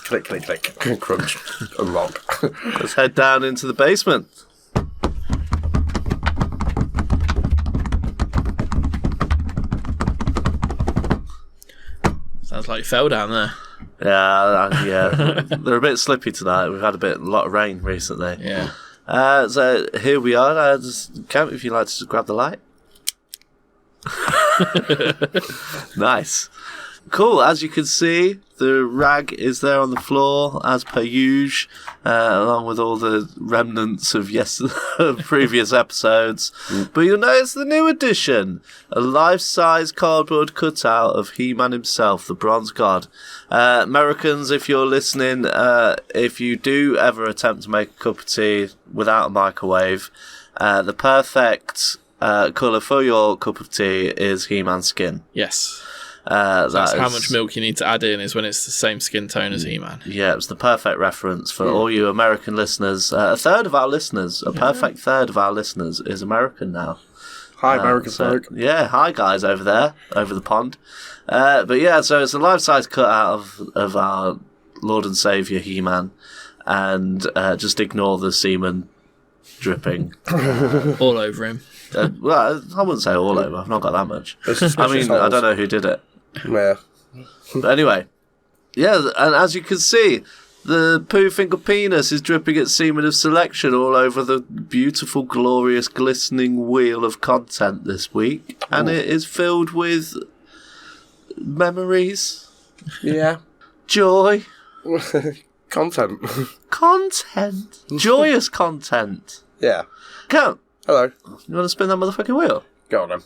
Click, click, click. Crunch. And rock. Let's head down into the basement. Sounds like you fell down there. Yeah. They're a bit slippy tonight. We've had a lot of rain recently. Yeah. So here we are. Kemp, if you'd like to just grab the light. Nice. Cool. As you can see, the rag is there on the floor, as per usual, along with all the remnants of previous episodes. But you'll notice the new addition, a life-size cardboard cutout of He-Man himself, the Bronze God. Americans, if you're listening, if you do ever attempt to make a cup of tea without a microwave, the perfect colour for your cup of tea is He-Man skin. Yes. That's How much milk you need to add in is when it's the same skin tone as He-Man. Yeah, it was the perfect reference for all you American listeners. A third of our listeners, a perfect third of our listeners, is American now. Hi, American So, folk. yeah, hi guys over there, over the pond. But yeah, so it's a life-size cutout of our Lord and Saviour He-Man, and just ignore the semen dripping. All over him. Well, I wouldn't say all over. I've not got that much. It's I mean, I don't know who did it. Yeah. But anyway, yeah, and as you can see, The poo finger penis is dripping its semen of selection all over the beautiful, glorious, glistening wheel of content this week. And it is filled with memories, Yeah. joy, Content. content, joyous content. Yeah. Kemp, Hello. you want to spin that motherfucking wheel? Go on then.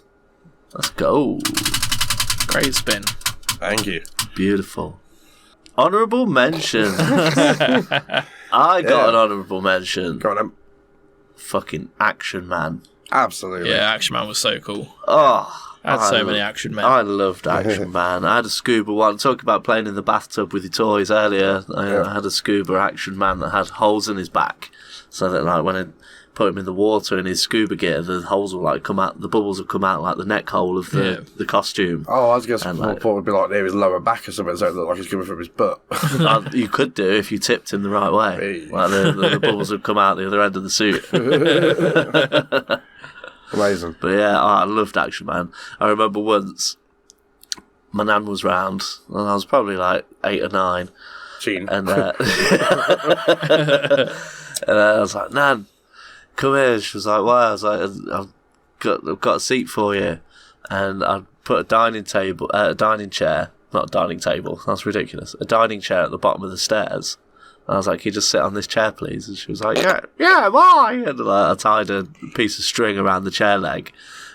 Let's go. Great spin. Thank you. Beautiful. Honourable mention. I got an honourable mention. Go on then. Fucking Action Man. Absolutely. Yeah, Action Man was so cool. Oh, I had so many Action Men. I loved Action Man. I had a scuba one. Talk about playing in the bathtub with your toys earlier. I had a scuba Action Man that had holes in his back, so that like when I put him in the water in his scuba gear, the holes will like come out. The bubbles will come out like the neck hole of the costume. Oh, I was going to And, say, like- thought it would be like near his lower back or something, so it looked like he's coming from his butt. You could do if you tipped him the right way. Hey. Like the bubbles would come out the other end of the suit. Amazing. But yeah, I loved Action Man. I remember once my nan was round, and I was probably like 8 or 9, Gene. and and I was like, "Nan, come here." She was like, "Why?" I was like, I've got a seat for you," and I put a dining chair, not a dining table. That's ridiculous. A dining chair at the bottom of the stairs. And I was like, "Can you just sit on this chair, please?" And she was like, yeah, why?" And like, I tied a piece of string around the chair leg,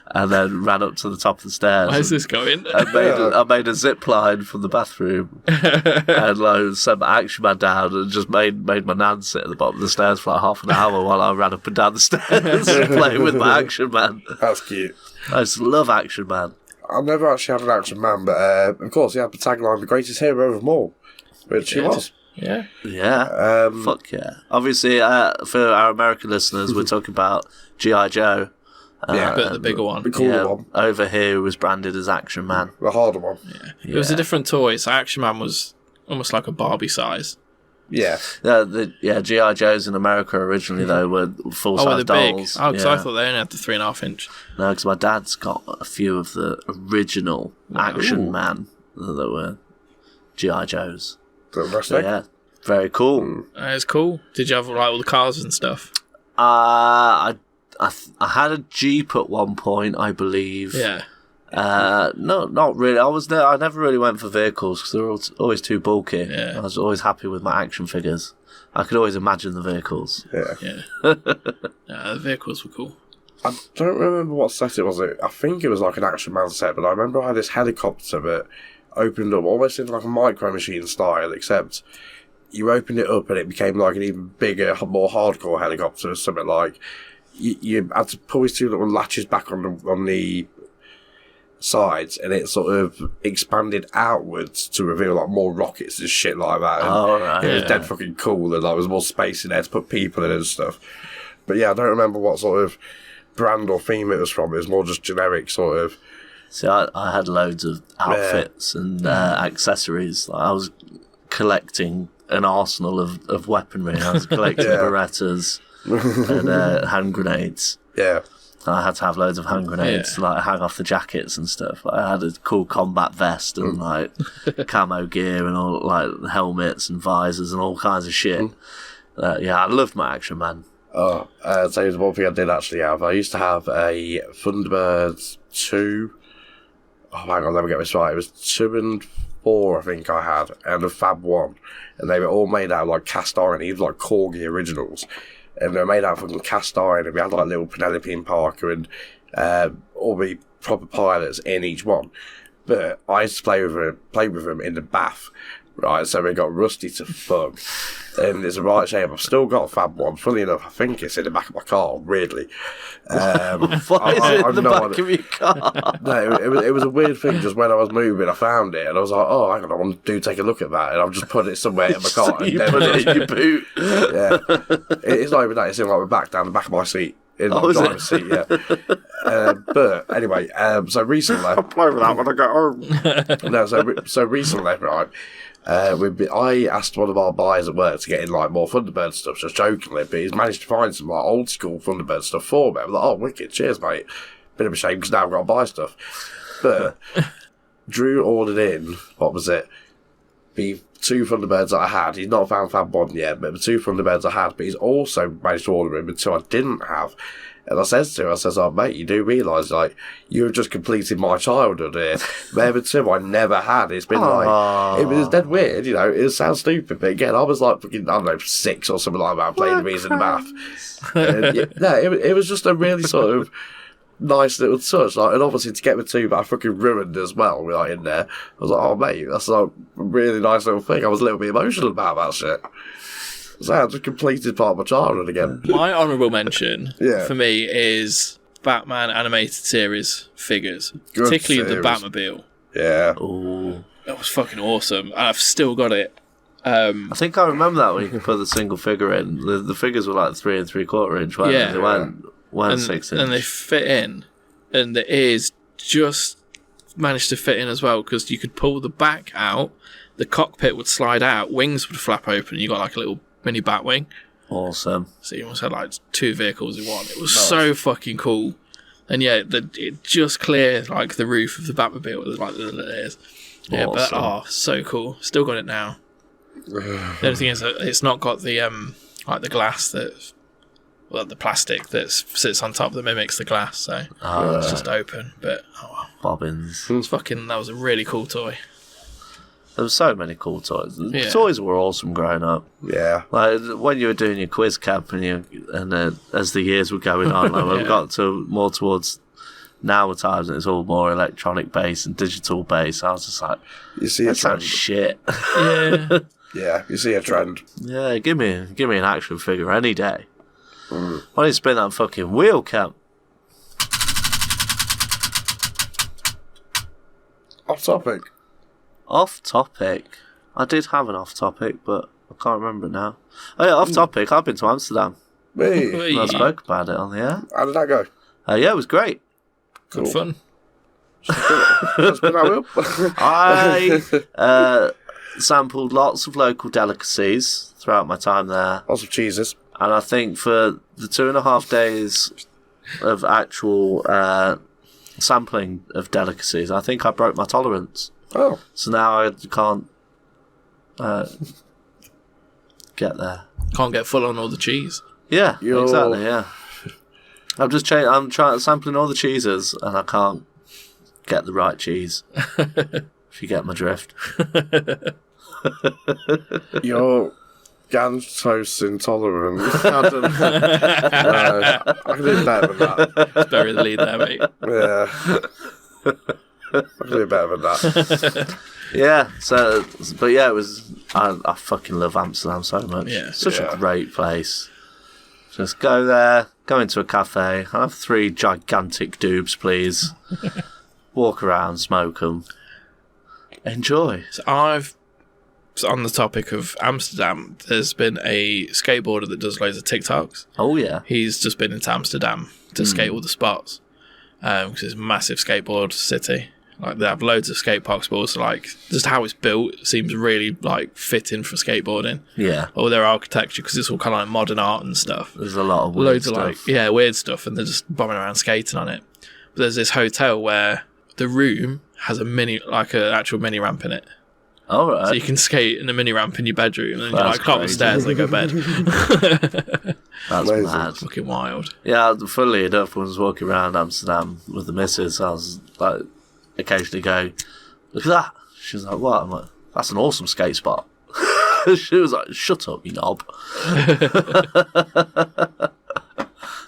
and then ran up to the top of the stairs. Where's this going? I made a zip line from the bathroom and like, sent my Action Man down and just made my nan sit at the bottom of the stairs for like half an hour while I ran up and down the stairs playing with my Action Man. That's cute. I just love Action Man. I've never actually had an Action Man, but of course he had the tagline, the greatest hero of them all, which he was. Yeah. Yeah. Fuck yeah. Obviously, for our American listeners, we're talking about G.I. Joe. Yeah, But the bigger one. the cooler Yeah, one, over here it was branded as Action Man. the harder one. It was a different toy, so Action Man was almost like a Barbie size. Yeah. G.I. Joes in America originally, though, were full-size Oh, were they big? dolls. Oh, because I thought they only had the 3.5 inch. No, because my dad's got a few of the original Action Man that were G.I. Joes. So, yeah, very cool. It's cool. Did you have like all the cars and stuff? I had a Jeep at one point, I believe. Yeah. No, not really. I never really went for vehicles because they were always too bulky. Yeah. I was always happy with my action figures. I could always imagine the vehicles. Yeah. Yeah. The vehicles were cool. I don't remember what set it was. I think it was like an Action Man set, but I remember I had this helicopter that opened up almost in like a Micro Machine style, except you opened it up and it became like an even bigger, more hardcore helicopter or something. Like you had to pull these two little latches back on the sides, and it sort of expanded outwards to reveal like more rockets and shit like that. And right. it was dead fucking cool, and like there was more space in there to put people in and stuff. But yeah, I don't remember what sort of brand or theme it was from. It was more just generic sort of. See, I had loads of outfits and accessories. Like, I was collecting an arsenal of weaponry. I was collecting Berettas and hand grenades. Yeah. I had to have loads of hand grenades to like hang off the jackets and stuff. Like, I had a cool combat vest and like camo gear and all like helmets and visors and all kinds of shit. I loved my Action Man. So there's one thing I did actually have. I used to have a Thunderbird 2. Oh, hang on, let me get this right. It was 2 and 4, I think I had, and a Fab 1. And they were all made out of like cast iron. These were like Corgi originals. And they were made out of cast iron. And we had like little Penelope and Parker and all the proper pilots in each one. But I used to play with them in the bath. Right, so we got rusty to fuck. And it's a right shame. I've still got a Fab 1. Funny enough, I think it's in the back of my car, weirdly. Why is it in the back of your car? No, it was a weird thing. Just when I was moving, I found it, and I was like, "Oh, hang on, I want to take a look at that." And I've just put it somewhere in my car. So you put it in your boot. Yeah, it's not even that. It's in like the back, down the back of my seat, in the driver's seat. Yeah. But anyway, so recently, I'll play with that when I go home. No, so recently, right. I asked one of our buyers at work to get in like more Thunderbird stuff, just jokingly, but he's managed to find some like old school Thunderbird stuff for me. I'm like, oh, wicked, cheers, mate. Bit of a shame because now I've got to buy stuff. But Drew ordered in, what was it? the two Thunderbirds that I had. He's not found one yet, but the two Thunderbirds I had, but he's also managed to order him the two I didn't have. And I says to him, oh, mate, you do realise, like, you've just completed my childhood here. They're the two I never had. It's been like, it was dead weird, you know, it sounds stupid, but again, I was like, fucking, I don't know, 6 or something like that, playing these in the bath. It was just a really sort of nice little touch, like, and obviously to get the two that I fucking ruined as well, like, in there, I was like, oh, mate, that's like a really nice little thing. I was a little bit emotional about that shit. So I just completed part of my childhood again. My honourable mention Yeah. for me is Batman animated series figures, Good particularly series. the Batmobile. Yeah. Ooh. It was fucking awesome. And I've still got it. I think I remember that when you could put the single figure in. The figures were like 3 3/4 inch, weren't Yeah. they? They weren't 6 inch. And they fit in. And the ears just managed to fit in as well, because you could pull the back out, the cockpit would slide out, wings would flap open, and you got like a little mini Batwing. Awesome. So you almost had like 2 vehicles in one. It was so fucking cool. And yeah, it just cleared like the roof of the Batmobile with like the little ears. Yeah, Awesome. but so cool. Still got it now. The only thing is that it's not got the like the glass that, well, the plastic that sits on top that mimics the glass. So it's just open. But Bobbins. that was a really cool toy. There were so many cool toys. The Yeah. toys were awesome growing up. Yeah. Like when you were doing your quiz camp and as the years were going on, like, when we got to more towards nowadays, and it's all more electronic based and digital based. I was just like, You see a that sounds trend. shit. Yeah. Yeah, you see a trend. Yeah, give me an action figure any day. Why don't you spin that fucking wheel, Kemp? Off topic. Off topic. I did have an off topic, but I can't remember it now. Oh yeah, off topic. I've been to Amsterdam. Me. I spoke about it on the air. How did that go? Yeah, it was great. Good fun. Spin that wheel. I sampled lots of local delicacies throughout my time there, Lots of cheeses. and I think for the 2.5 days of actual sampling of delicacies, I think I broke my tolerance. Oh. So now I can't get there. Can't get full on all the cheese. Yeah, You're- exactly. Yeah, I'm just I'm trying sampling all the cheeses, and I can't get the right cheese. If you get my drift. You're lactose intolerant. I don't know. I can do better than that. Bury the lead there, mate. Yeah. I can do better than that. Yeah, so, but yeah, it was, I fucking love Amsterdam so much. Yeah. Such a great place. Just go there, go into a cafe, have 3 gigantic doobs, please. Walk around, smoke them. Enjoy. So on the topic of Amsterdam, there's been a skateboarder that does loads of TikToks. Oh, yeah. He's just been into Amsterdam to skate all the spots, because it's a massive skateboard city. Like, they have loads of skate parks, but also, like, just how it's built seems really, like, fitting for skateboarding. Yeah. Or their architecture, because it's all kind of like modern art and stuff. There's a lot of weird Loads stuff. of, like, weird stuff, and they're just bombing around skating on it. But there's this hotel where the room has a actual mini ramp in it. All right. So you can skate in a mini ramp in your bedroom, and then you That's like climb the crazy. stairs and go to bed. That's Amazing. mad. Fucking wild. Yeah, funnily enough, when I was walking around Amsterdam with the missus, I was like, occasionally going, look at that. She was like, what? I'm like, that's an awesome skate spot. She was like, shut up, you knob.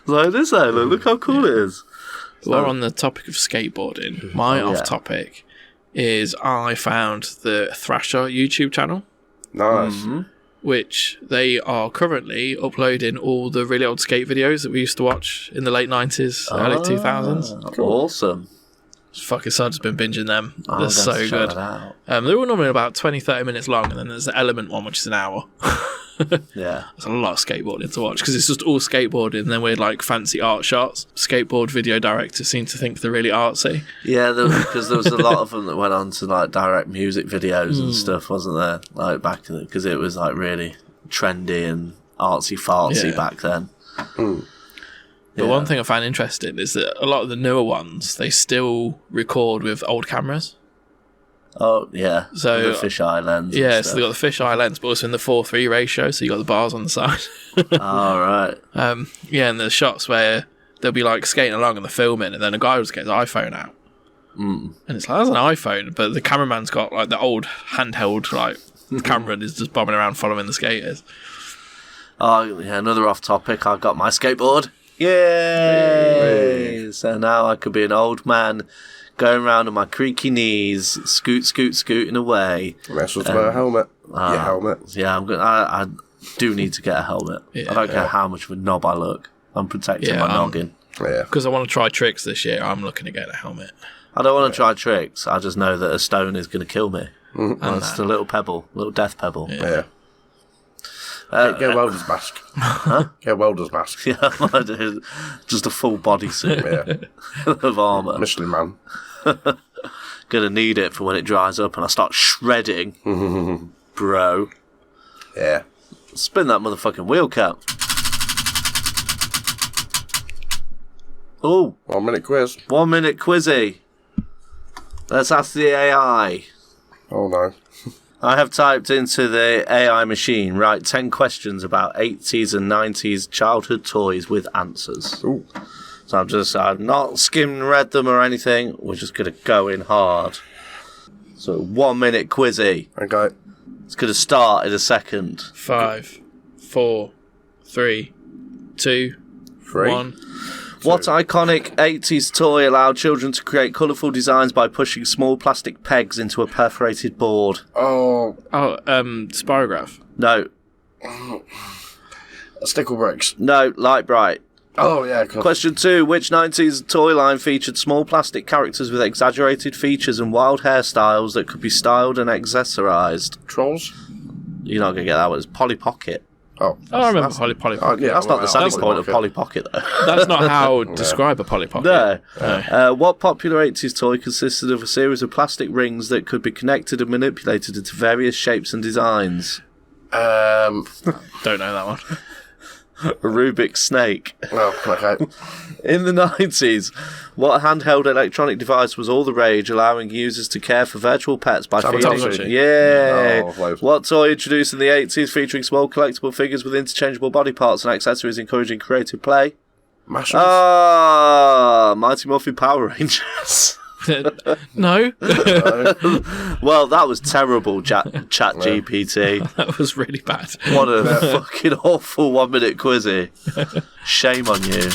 Like, it is there, look how cool it is. While on the topic of skateboarding, my off topic is I found the Thrasher YouTube channel, Nice. which they are currently uploading all the really old skate videos that we used to watch in the late 90s, early 2000s. Awesome. Fucking son's been binging them. I'm They're going so to check good. that out. They're all normally about 20-30 minutes long, and then there's the Element one, which is an hour. Yeah. There's a lot of skateboarding to watch, because it's just all skateboarding and then weird, like, fancy art shots. Skateboard video directors seem to think they're really artsy. Yeah, because there was a lot of them that went on to like direct music videos and stuff, wasn't there? Like back in because it was like really trendy and artsy fartsy Yeah. back then. But one thing I find interesting is that a lot of the newer ones, they still record with old cameras. Oh, yeah. So the fisheye lens. Yeah, and so they got the fisheye lens, but also in the 4:3 ratio, so you got the bars on the side. All right. Yeah, and there's shots where they'll be like skating along and they're filming, and then a guy will just get his iPhone out. And it's like, that's an iPhone, but the cameraman's got like the old handheld like camera and is just bobbing around following the skaters. Oh, yeah, another off topic. I got my skateboard. Yay! So now I could be an old man going around on my creaky knees, scooting away. That's what's about a helmet. Your helmet. Yeah, I do need to get a helmet. Yeah. I don't care how much of a knob I look. I'm protecting my noggin. Yeah. Because I want to try tricks this year, I'm looking to get a helmet. I don't want to try tricks. I just know that a stone is going to kill me. And it's a little pebble, little death pebble. Yeah. Get a welder's mask. Get a welder's mask. Yeah, I do. Just a full bodysuit of armour. Michelin man. Gonna need it for when it dries up and I start shredding. Bro. Yeah. Spin that motherfucking wheel, Cap. Oh, 1 minute quiz. 1 minute quizzy. Let's ask the AI. Oh no. I have typed into the AI machine, write 10 questions about 80s and 90s childhood toys with answers. Ooh. So I've not skimmed read them or anything. We're just going to go in hard. So 1 minute quizzy. Okay. It's going to start in a second. 5, 4, 3, 2, 1. What iconic 80s toy allowed children to create colourful designs by pushing small plastic pegs into a perforated board? Oh. Spirograph. No. Stickle bricks. No, Light Bright. Oh, yeah. Cool. Question 2. Which 90s toy line featured small plastic characters with exaggerated features and wild hairstyles that could be styled and accessorised? Trolls? You're not going to get that one. It's Polly Pocket. Oh. I remember Polly Pocket. Yeah, That's not the selling point of Polly Polly Pocket, though. That's not how describe a Polly Pocket. No. What popular 80s toy consisted of a series of plastic rings that could be connected and manipulated into various shapes and designs? Don't know that one. A Rubik's Snake. Oh, okay. In the 90s, what handheld electronic device was all the rage, allowing users to care for virtual pets by feeding... Tamagotchi. Yeah. Oh, What toy introduced in the 80s featuring small collectible figures with interchangeable body parts and accessories encouraging creative play? Mashers? Mighty Morphin Power Rangers. No. Well, that was terrible, Chat GPT. That was really bad. What a fucking awful 1 minute quizzy. Shame on you.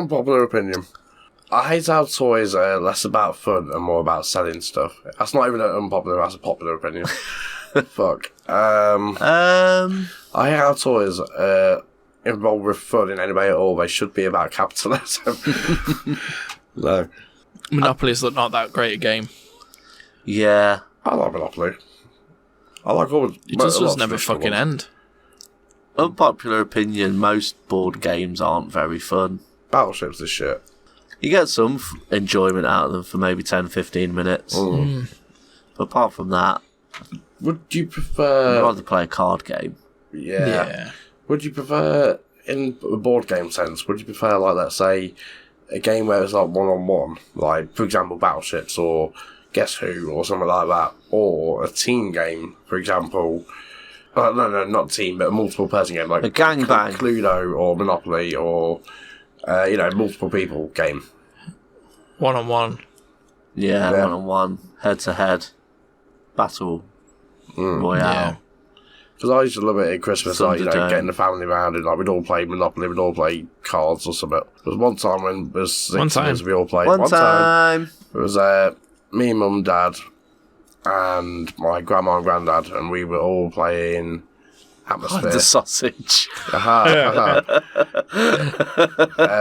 Unpopular opinion. I hate how toys are less about fun and more about selling stuff. That's not even an unpopular, that's a popular opinion. Fuck. I hate how toys involved with fun in any way at all. They should be about capitalism. No. Monopoly's not that great a game. Yeah. I like Monopoly. I like all... It just does never fucking end. Unpopular opinion, most board games aren't very fun. Battleships is shit. You get some enjoyment out of them for maybe 10-15 minutes. But apart from that, Would you I'd prefer... rather play a card game. Yeah. Would you prefer, in the board game sense, would you prefer, like, let's say, a game where it's like one-on-one, like, for example, Battleships or Guess Who or something like that, or a team game, for example... no, not team, but a multiple-person game, like A gangbang. Cluedo or Monopoly or, multiple people game. One-on-one. Yeah, Yeah. one-on-one, head-to-head, battle royale. Yeah. Because I used to love it at Christmas, like, Thunderdome. getting the family round and, like, we'd all play Monopoly, we'd all play cards or something. There was one time when there was 6 of us, we all played. One time. It was me, mum, dad, and my grandma and granddad, and we were all playing Atmosphere. The sausage. But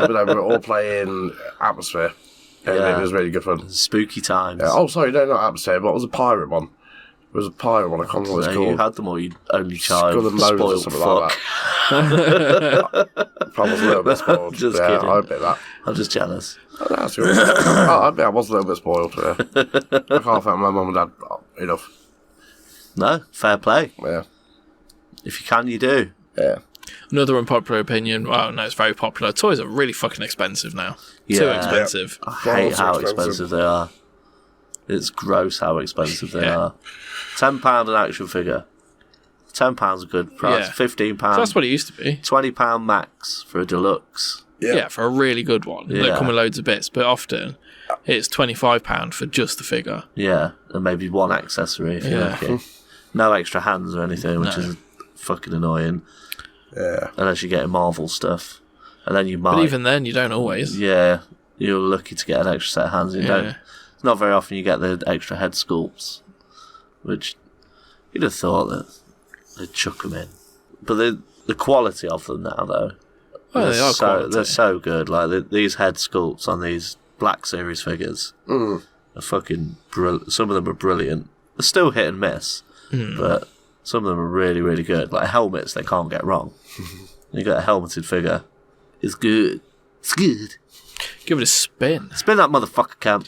no, we were all playing Atmosphere. And Yeah. it was really good fun. Spooky times. Yeah. Oh, sorry, no, not Atmosphere, but it was a pirate one. It was a pirate one, I can't remember what it's No, you called. had them all, you only child. Skull and Bones or Spoiled something fuck. like that. Probably was a little bit spoiled. Just yeah, kidding. I admit that. I'm just jealous. That's good. I admit I was a little bit spoiled. Yeah. I can't thank my mum and dad enough. No, fair play. Yeah. If you can, you do. Yeah. Another unpopular opinion. Well, no, it's very popular. Toys are really fucking expensive now. Too Yeah. expensive. I hate how expensive they are. It's gross how expensive they are. £10 an action figure. £10 a good price. Yeah. £15. So that's what it used to be. £20 max for a deluxe. Yeah, for a really good one. They come with loads of bits, but often it's £25 for just the figure. Yeah, and maybe one accessory if you're lucky. No extra hands or anything, which is fucking annoying. Yeah. Unless you're getting Marvel stuff. And then you might. But even then, you don't always. Yeah, you're lucky to get an extra set of hands. You don't. It's not very often you get the extra head sculpts, which you'd have thought that they'd chuck them in. But the quality of them now, though, they're so good. Like these head sculpts on these Black Series figures are fucking brilliant. Some of them are brilliant. They're still hit and miss, but some of them are really, really good. Like helmets, they can't get wrong. You got a helmeted figure. It's good. It's good. Give it a spin. Spin that motherfucker, Kemp.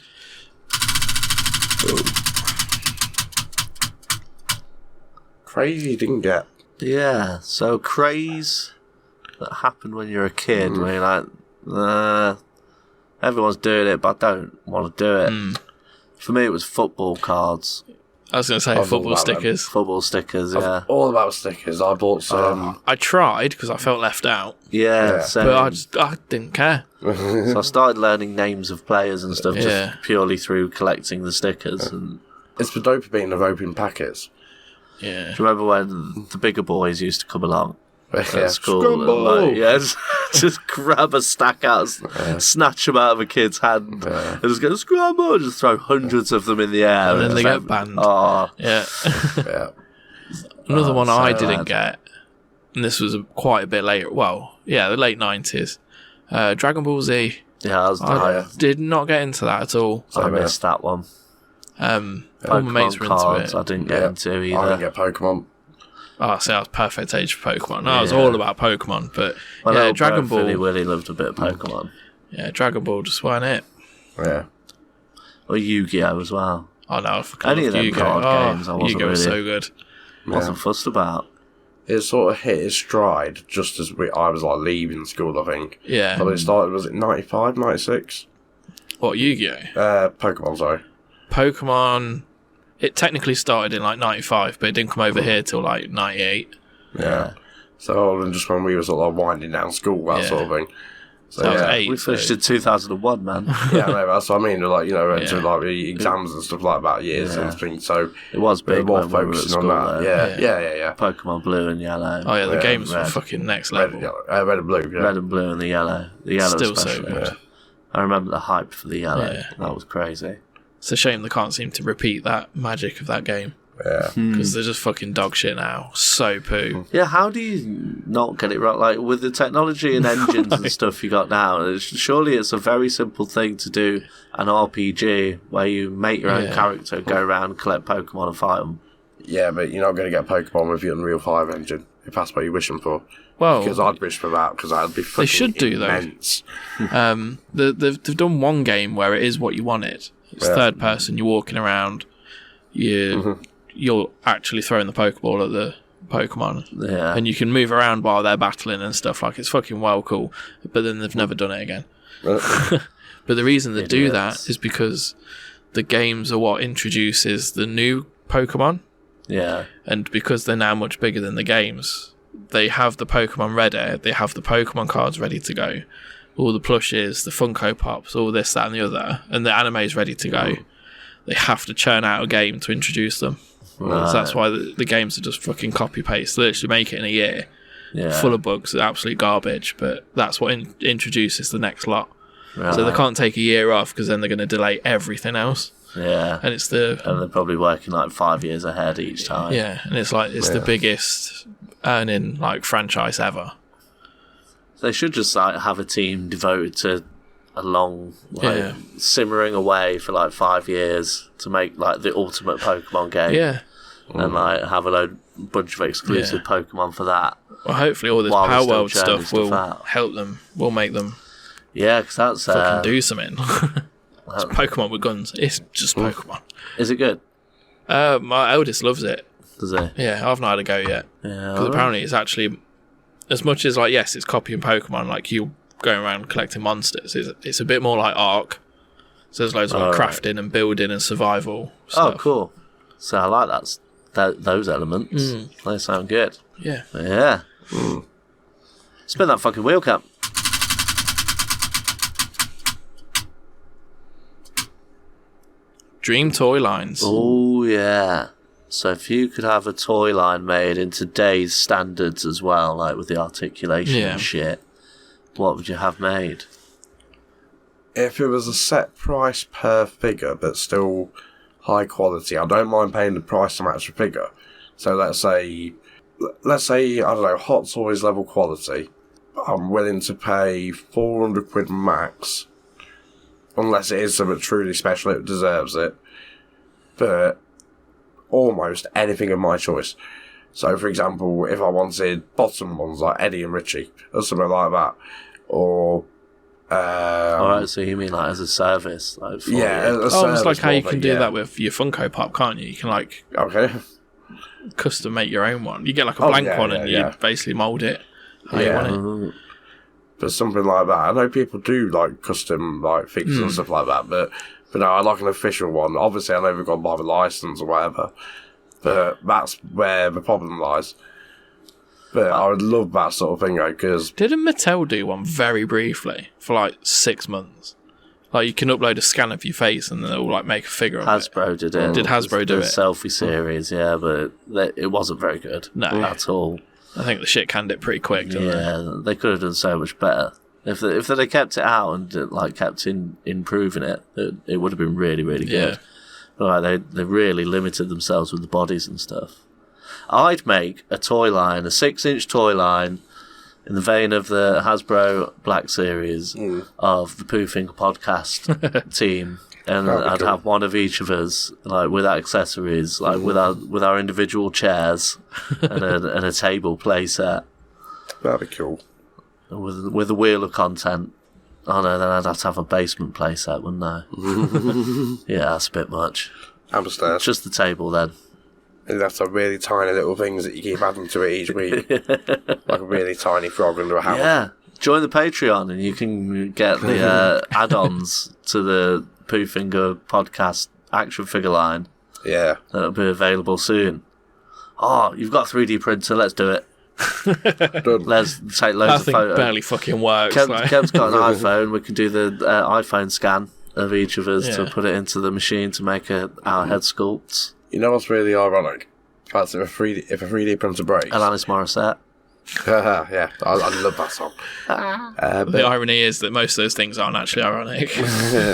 Crazy didn't get. Yeah, so craze that happened when you're a kid, where you're like, everyone's doing it, but I don't want to do it. For me, it was football cards. I was going to say football stickers. Football stickers, yeah. All about stickers. I bought some. I tried because I felt left out, Yeah, same. but I didn't care. So I started learning names of players and stuff Yeah. just purely through collecting the stickers. And It's the dopamine of open packets. Yeah. do you remember when the bigger boys used to come along Yeah. at school? Scrumble! And just grab a stack out, snatch them out of a kid's hand, and just go, scramble, and just throw hundreds of them in the air. And then they just get banned. Oh, Yeah. Yeah. Another one I so didn't bad. get, and this was quite a bit later. Well, yeah, the late 90s. Dragon Ball Z. yeah, I was I did not get into that at all. I missed that one. All my mates Pokemon were cards, into I it. didn't get into I either. didn't get Pokemon. Oh, see, I was perfect age for Pokemon. I was all about Pokemon, but My yeah, little Dragon bro, Philly Ball. Willy loved a bit of Pokemon. Yeah, Dragon Ball just weren't it. Yeah. Or Yu-Gi-Oh as well. Oh no, I fucking Any of loved them Yu-Gi-Oh. card games I wasn't Yu-Gi-Oh was really- so good. Wasn't fussed about. It sort of hit its stride just as I was like leaving school, I think. Yeah. But it started, was it 95, 96? What, Yu-Gi-Oh? Pokemon, sorry. Pokemon, it technically started in like 95, but it didn't come over here till like 98. Yeah. So just when we were sort of winding down school, that Yeah. sort of thing. So That was yeah, 8. We finished in 2001, man. yeah, no, that's what I mean. Like, went to Yeah. like the exams and stuff like that years Yeah. and things. So It was they're big more when we were at focusing school, on that. though. Yeah. Pokemon Blue and Yellow. Oh yeah, the Yeah, games were red. fucking next Red, level. red and blue. Yeah. Red and Blue and the Yellow. The Yellow Still so especially. good. I remember the hype for the Yellow. Yeah. That was crazy. It's a shame they can't seem to repeat that magic of that game Yeah. because they're just fucking dog shit now. So poo. Yeah, how do you not get it right? Like, with the technology and engines and stuff you got now, surely it's a very simple thing to do an RPG where you make your own Yeah. character, go around, collect Pokemon and fight them. Yeah, but you're not going to get Pokemon with the Unreal 5 engine, if that's what you're wishing for. Well, Because I'd wish for that, because that'd be fucking should do, though. immense. they've done one game where it is what you want it. It's Yeah. third person. You're walking around. You're actually throwing the Pokeball at the Pokemon, Yeah. and you can move around while they're battling and stuff. Like, it's fucking well cool. But then they've never done it again. But the reason they do that is because the games are what introduces the new Pokemon, Yeah. and because they're now much bigger than the games, they have the Pokemon ready. They have the Pokemon cards ready to go, all the plushes, the Funko Pops, all this, that, and the other, and the anime's ready to go. They have to churn out a game to introduce them. So that's why the games are just fucking copy paste. They literally make it in a year, Yeah. full of bugs, absolute garbage. But that's what introduces the next lot. Right. So they can't take a year off because then they're going to delay everything else. Yeah. And it's the And they're probably working like 5 years ahead each time. and it's like it's the biggest earning like franchise ever. They should just like have a team devoted to a long Yeah. simmering away for like 5 years to make like the ultimate Pokemon game. Yeah. And like have a bunch of exclusive Pokemon for that. Well, hopefully all this While they're Power still World churning stuff will stuff out. help them. Will make them Yeah, because that's fucking do something. It's Pokemon with guns. It's just Pokemon. Is it good? My eldest loves it. Does it? Yeah, I've not had a go yet. Yeah. Because apparently it's actually as much as like yes, it's copying Pokemon, like you going around collecting monsters. It's a bit more like Ark. So there's loads of like crafting and building and survival stuff. Oh, cool. So I like those elements. They sound good. Yeah. Yeah. Spin that fucking wheel, Kemp. Dream toy lines. Oh, yeah. So if you could have a toy line made in today's standards as well, like with the articulation and shit, what would you have made? If it was a set price per figure, but still high quality, I don't mind paying the price to match the figure. So let's say, I don't know, Hot Toys level quality. I'm willing to pay 400 quid max, unless it is something truly special, it deserves it. But almost anything of my choice. So, for example, if I wanted bottom ones like Eddie and Richie, or something like that, or Alright, so you mean like as a service? Like for Almost like how you can do that with your Funko Pop, can't you? You can like custom make your own one. You get like a blank one and you basically mould it how you want it. But something like that. I know people do like custom like fixes and stuff like that, but no, I like an official one. Obviously, I know we've got to buy the license or whatever, but that's where the problem lies. But I would love that sort of thing, though, because... Didn't Mattel do one very briefly for like 6 months? Like you can upload a scan of your face and they'll like make a figure of Hasbro it. did it. Did Hasbro do it? The selfie series, yeah, but it wasn't very good. No. At all. I think the shit canned it pretty quick, didn't they could have done so much better. If they'd have kept it out and like kept improving it, it would have been really, really good. But like, they really limited themselves with the bodies and stuff. I'd make a toy line, a 6-inch toy line, in the vein of the Hasbro Black Series of the Pooh Finger podcast team, and I'd have one of each of us, like with accessories, like with our individual chairs and a table play set. That'd be cool. With a Wheel of Kontent. Oh no, then I'd have to have a basement play set, wouldn't I? Yeah, that's a bit much. Upstairs. Just the table then. And that's a really tiny little things that you keep adding to it each week. Like a really tiny frog under a hammer. Yeah. Join the Patreon and you can get the add-ons to the Pooh Finger podcast action figure line. Yeah. That'll be available soon. Oh, you've got a 3D printer, let's do it. Let's take loads of photos. Barely fucking works. Kemp's got an iPhone. We can do the iPhone scan of each of us to put it into the machine to make our head sculpts. You know what's really ironic? That's if a 3D printer breaks. Alanis Morissette. Yeah, I love that song. The irony is that most of those things aren't actually ironic.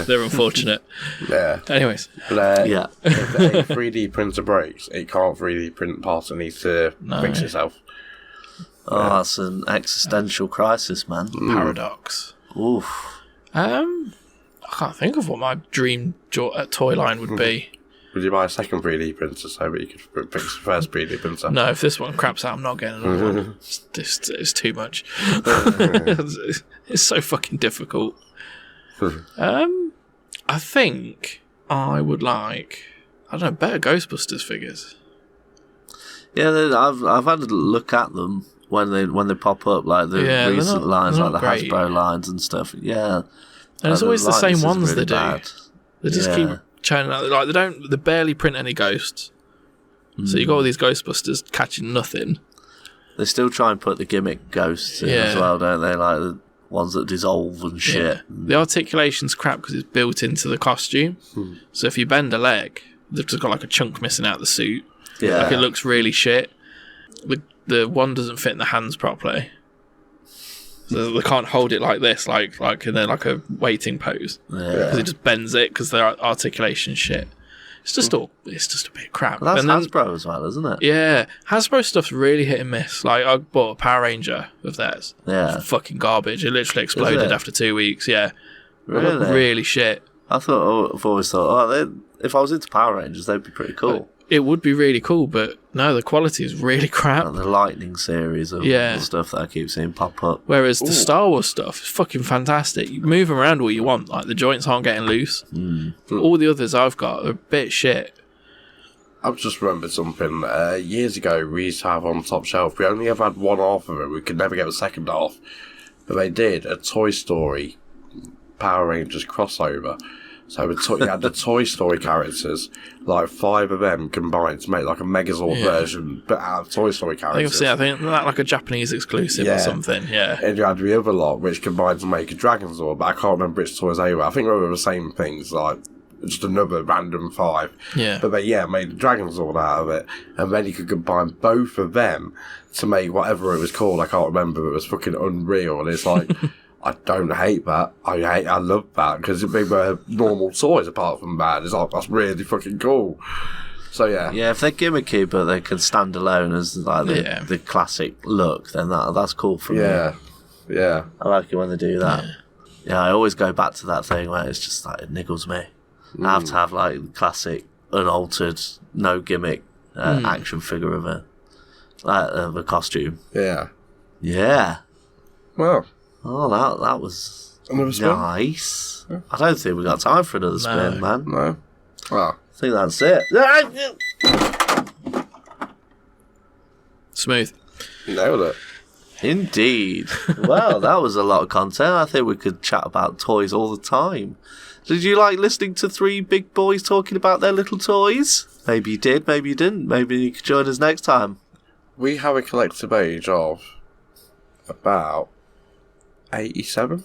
They're unfortunate. Yeah. Anyways. But, if a 3D printer breaks, it can't 3D print parts. It needs to fix itself. Oh, that's an existential crisis, man. Paradox. Oof. I can't think of what my dream toy line would be. Would you buy a second 3D printer so that you could fix the first 3D printer? No, if this one craps out, I'm not getting another one. It's too much. It's so fucking difficult. I think I would like, I don't know, better Ghostbusters figures. Yeah, I've had a look at them when they pop up, like the recent lines, like the great. Hasbro lines and stuff. Yeah, and it's always the same ones really they bad. do. They just keep churning out. Like they barely print any ghosts. So you got all these Ghostbusters catching nothing. They still try and put the gimmick ghosts in as well, don't they? Like the ones that dissolve and shit. Yeah. The articulation's crap because it's built into the costume. So if you bend a leg, they've just got like a chunk missing out the suit. Yeah, like it looks really shit. The one doesn't fit in the hands properly. So they can't hold it like this, like in like a waiting pose, because it just bends it because their articulation's shit. It's just a bit crap. Well, that's Hasbro as well, isn't it? Yeah, Hasbro stuff's really hit and miss. Like I bought a Power Ranger of theirs. Yeah, fucking garbage. It literally exploded after 2 weeks. Yeah, really, really shit. I've always thought, if I was into Power Rangers, they'd be pretty cool. It would be really cool, but no, the quality is really crap. Like the Lightning series of stuff that I keep seeing pop up. Whereas the Star Wars stuff is fucking fantastic. You move them around all you want. Like the joints aren't getting loose. All the others I've got are a bit shit. I've just remembered something. Years ago, we used to have on top shelf. We only ever had one half of it. We could never get the second half. But they did a Toy Story Power Rangers crossover. So you had the Toy Story characters, like 5 of them combined to make like a Megazord version, but out of Toy Story characters. I think that like a Japanese exclusive or something. Yeah. And you had the other lot, which combined to make a Dragonzord, but I can't remember which toys they were. I think they were the same things, like just another random 5. Yeah. But they made a Dragonzord out of it, and then you could combine both of them to make whatever it was called. I can't remember. It was fucking unreal, and it's like. I don't hate that. I love that because they were normal toys apart from that. It's like, that's really fucking cool. So yeah. Yeah, if they're gimmicky but they can stand alone as like the classic look, then that's cool for me. Yeah. I like it when they do that. Yeah, I always go back to that thing where it's just like, it niggles me. I have to have like classic, unaltered, no gimmick action figure of a costume. Yeah. Yeah. Well. Oh, that was another spin? Nice. Yeah. I don't think we got time for another spin, man. No. Well, I think that's it. Smooth. Nailed it. Indeed. Well, that was a lot of content. I think we could chat about toys all the time. Did you like listening to 3 big boys talking about their little toys? Maybe you did, maybe you didn't. Maybe you could join us next time. We have a collective age of about 87?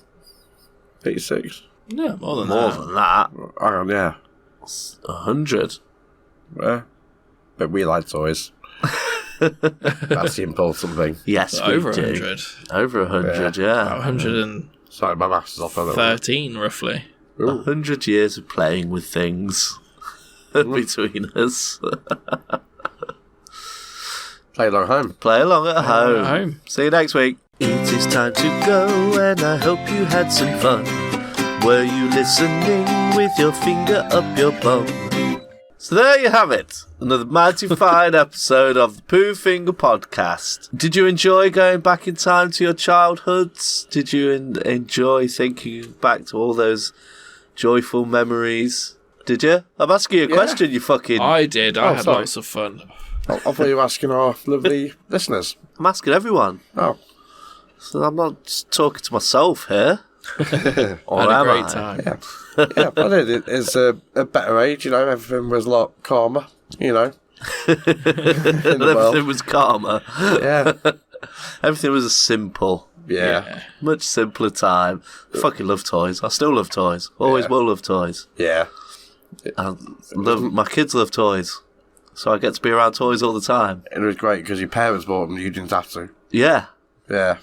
86? Yeah, more than that. Hang on, yeah. 100. Yeah. But we like toys. That's the important thing. Yes, we over do. 100. Over 100, yeah. About 113, Sorry, my maths is off a little. roughly. 100 years of playing with things between us. Play along home. Play along at home. home. See you next week. It is time to go, and I hope you had some fun. Were you listening with your finger up your bum? So there you have it. Another mighty fine episode of the Pooh Finger Podcast. Did you enjoy going back in time to your childhoods? Did you enjoy thinking back to all those joyful memories? Did you? I'm asking you a question, you fucking... I did. I had sorry. lots of fun. I thought you were asking our lovely listeners. I'm asking everyone. Oh. So I'm not just talking to myself here. Or Had a am great I? time. Yeah, but it's a better age, you know, everything was a lot calmer, you know. Everything was calmer. Yeah. Everything was simple. Yeah. Much simpler time. Fucking love toys. I still love toys. Always will love toys. Yeah. My kids love toys. So I get to be around toys all the time. It was great because your parents bought them, you didn't have to. Yeah. Yeah.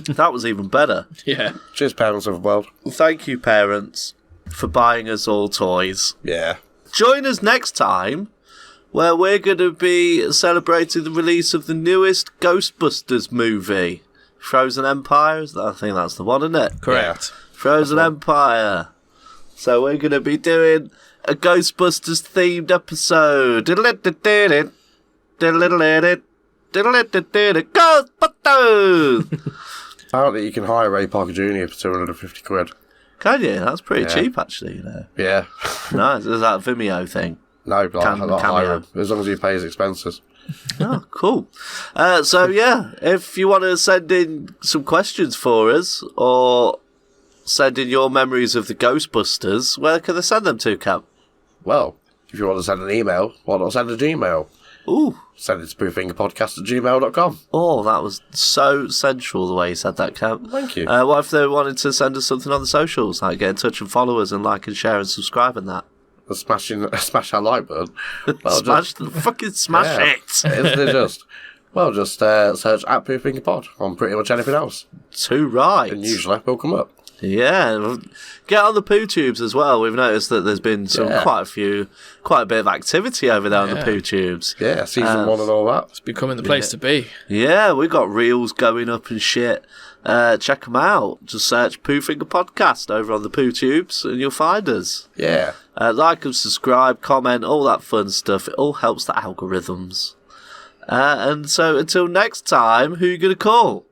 That was even better. Yeah. Cheers, parents of the world. Thank you, parents, for buying us all toys. Yeah. Join us next time, where we're going to be celebrating the release of the newest Ghostbusters movie, Frozen Empire. I think that's the one, isn't it? Correct. Frozen Empire. So we're going to be doing a Ghostbusters themed episode. Ghostbusters! Apparently you can hire Ray Parker Jr. for 250 quid. Can you? That's pretty Yeah. cheap, actually. You know. Yeah. Nice. Is that a Vimeo thing? No, but Can- I'll hire cameo. him. As long as he pays expenses. Oh, cool. So, yeah, if you want to send in some questions for us, or send in your memories of the Ghostbusters, where can they send them to, Kemp? Well, if you want to send an email, why not send a Gmail? Ooh. Send it to poofingerpodcast@gmail.com. Oh, that was so sensual the way you said that, Kemp. Thank you. What if they wanted to send us something on the socials, like get in touch and follow us and like and share and subscribe and that? Smash that like button. Well, Smash it! Isn't it just? Well, just search at poofingerpod on pretty much anything else. Too right. And usually will come up. Yeah, get on the Poo Tubes as well. We've noticed that there's been quite a bit of activity over there on the Poo Tubes. Yeah, season 1 and all that. It's becoming the place to be. Yeah, we've got reels going up and shit. Check them out. Just search Poo Finger Podcast over on the Poo Tubes and you'll find us. Yeah. Like and subscribe, comment, all that fun stuff. It all helps the algorithms. And so until next time, who are you going to call?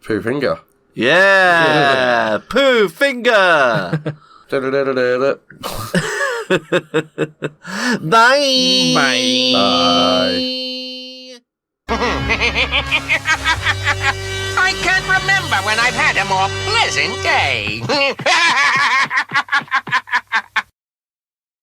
Poo Finger. Yeah! Poo Finger! Bye. Bye. I can't remember when I've had a more pleasant day.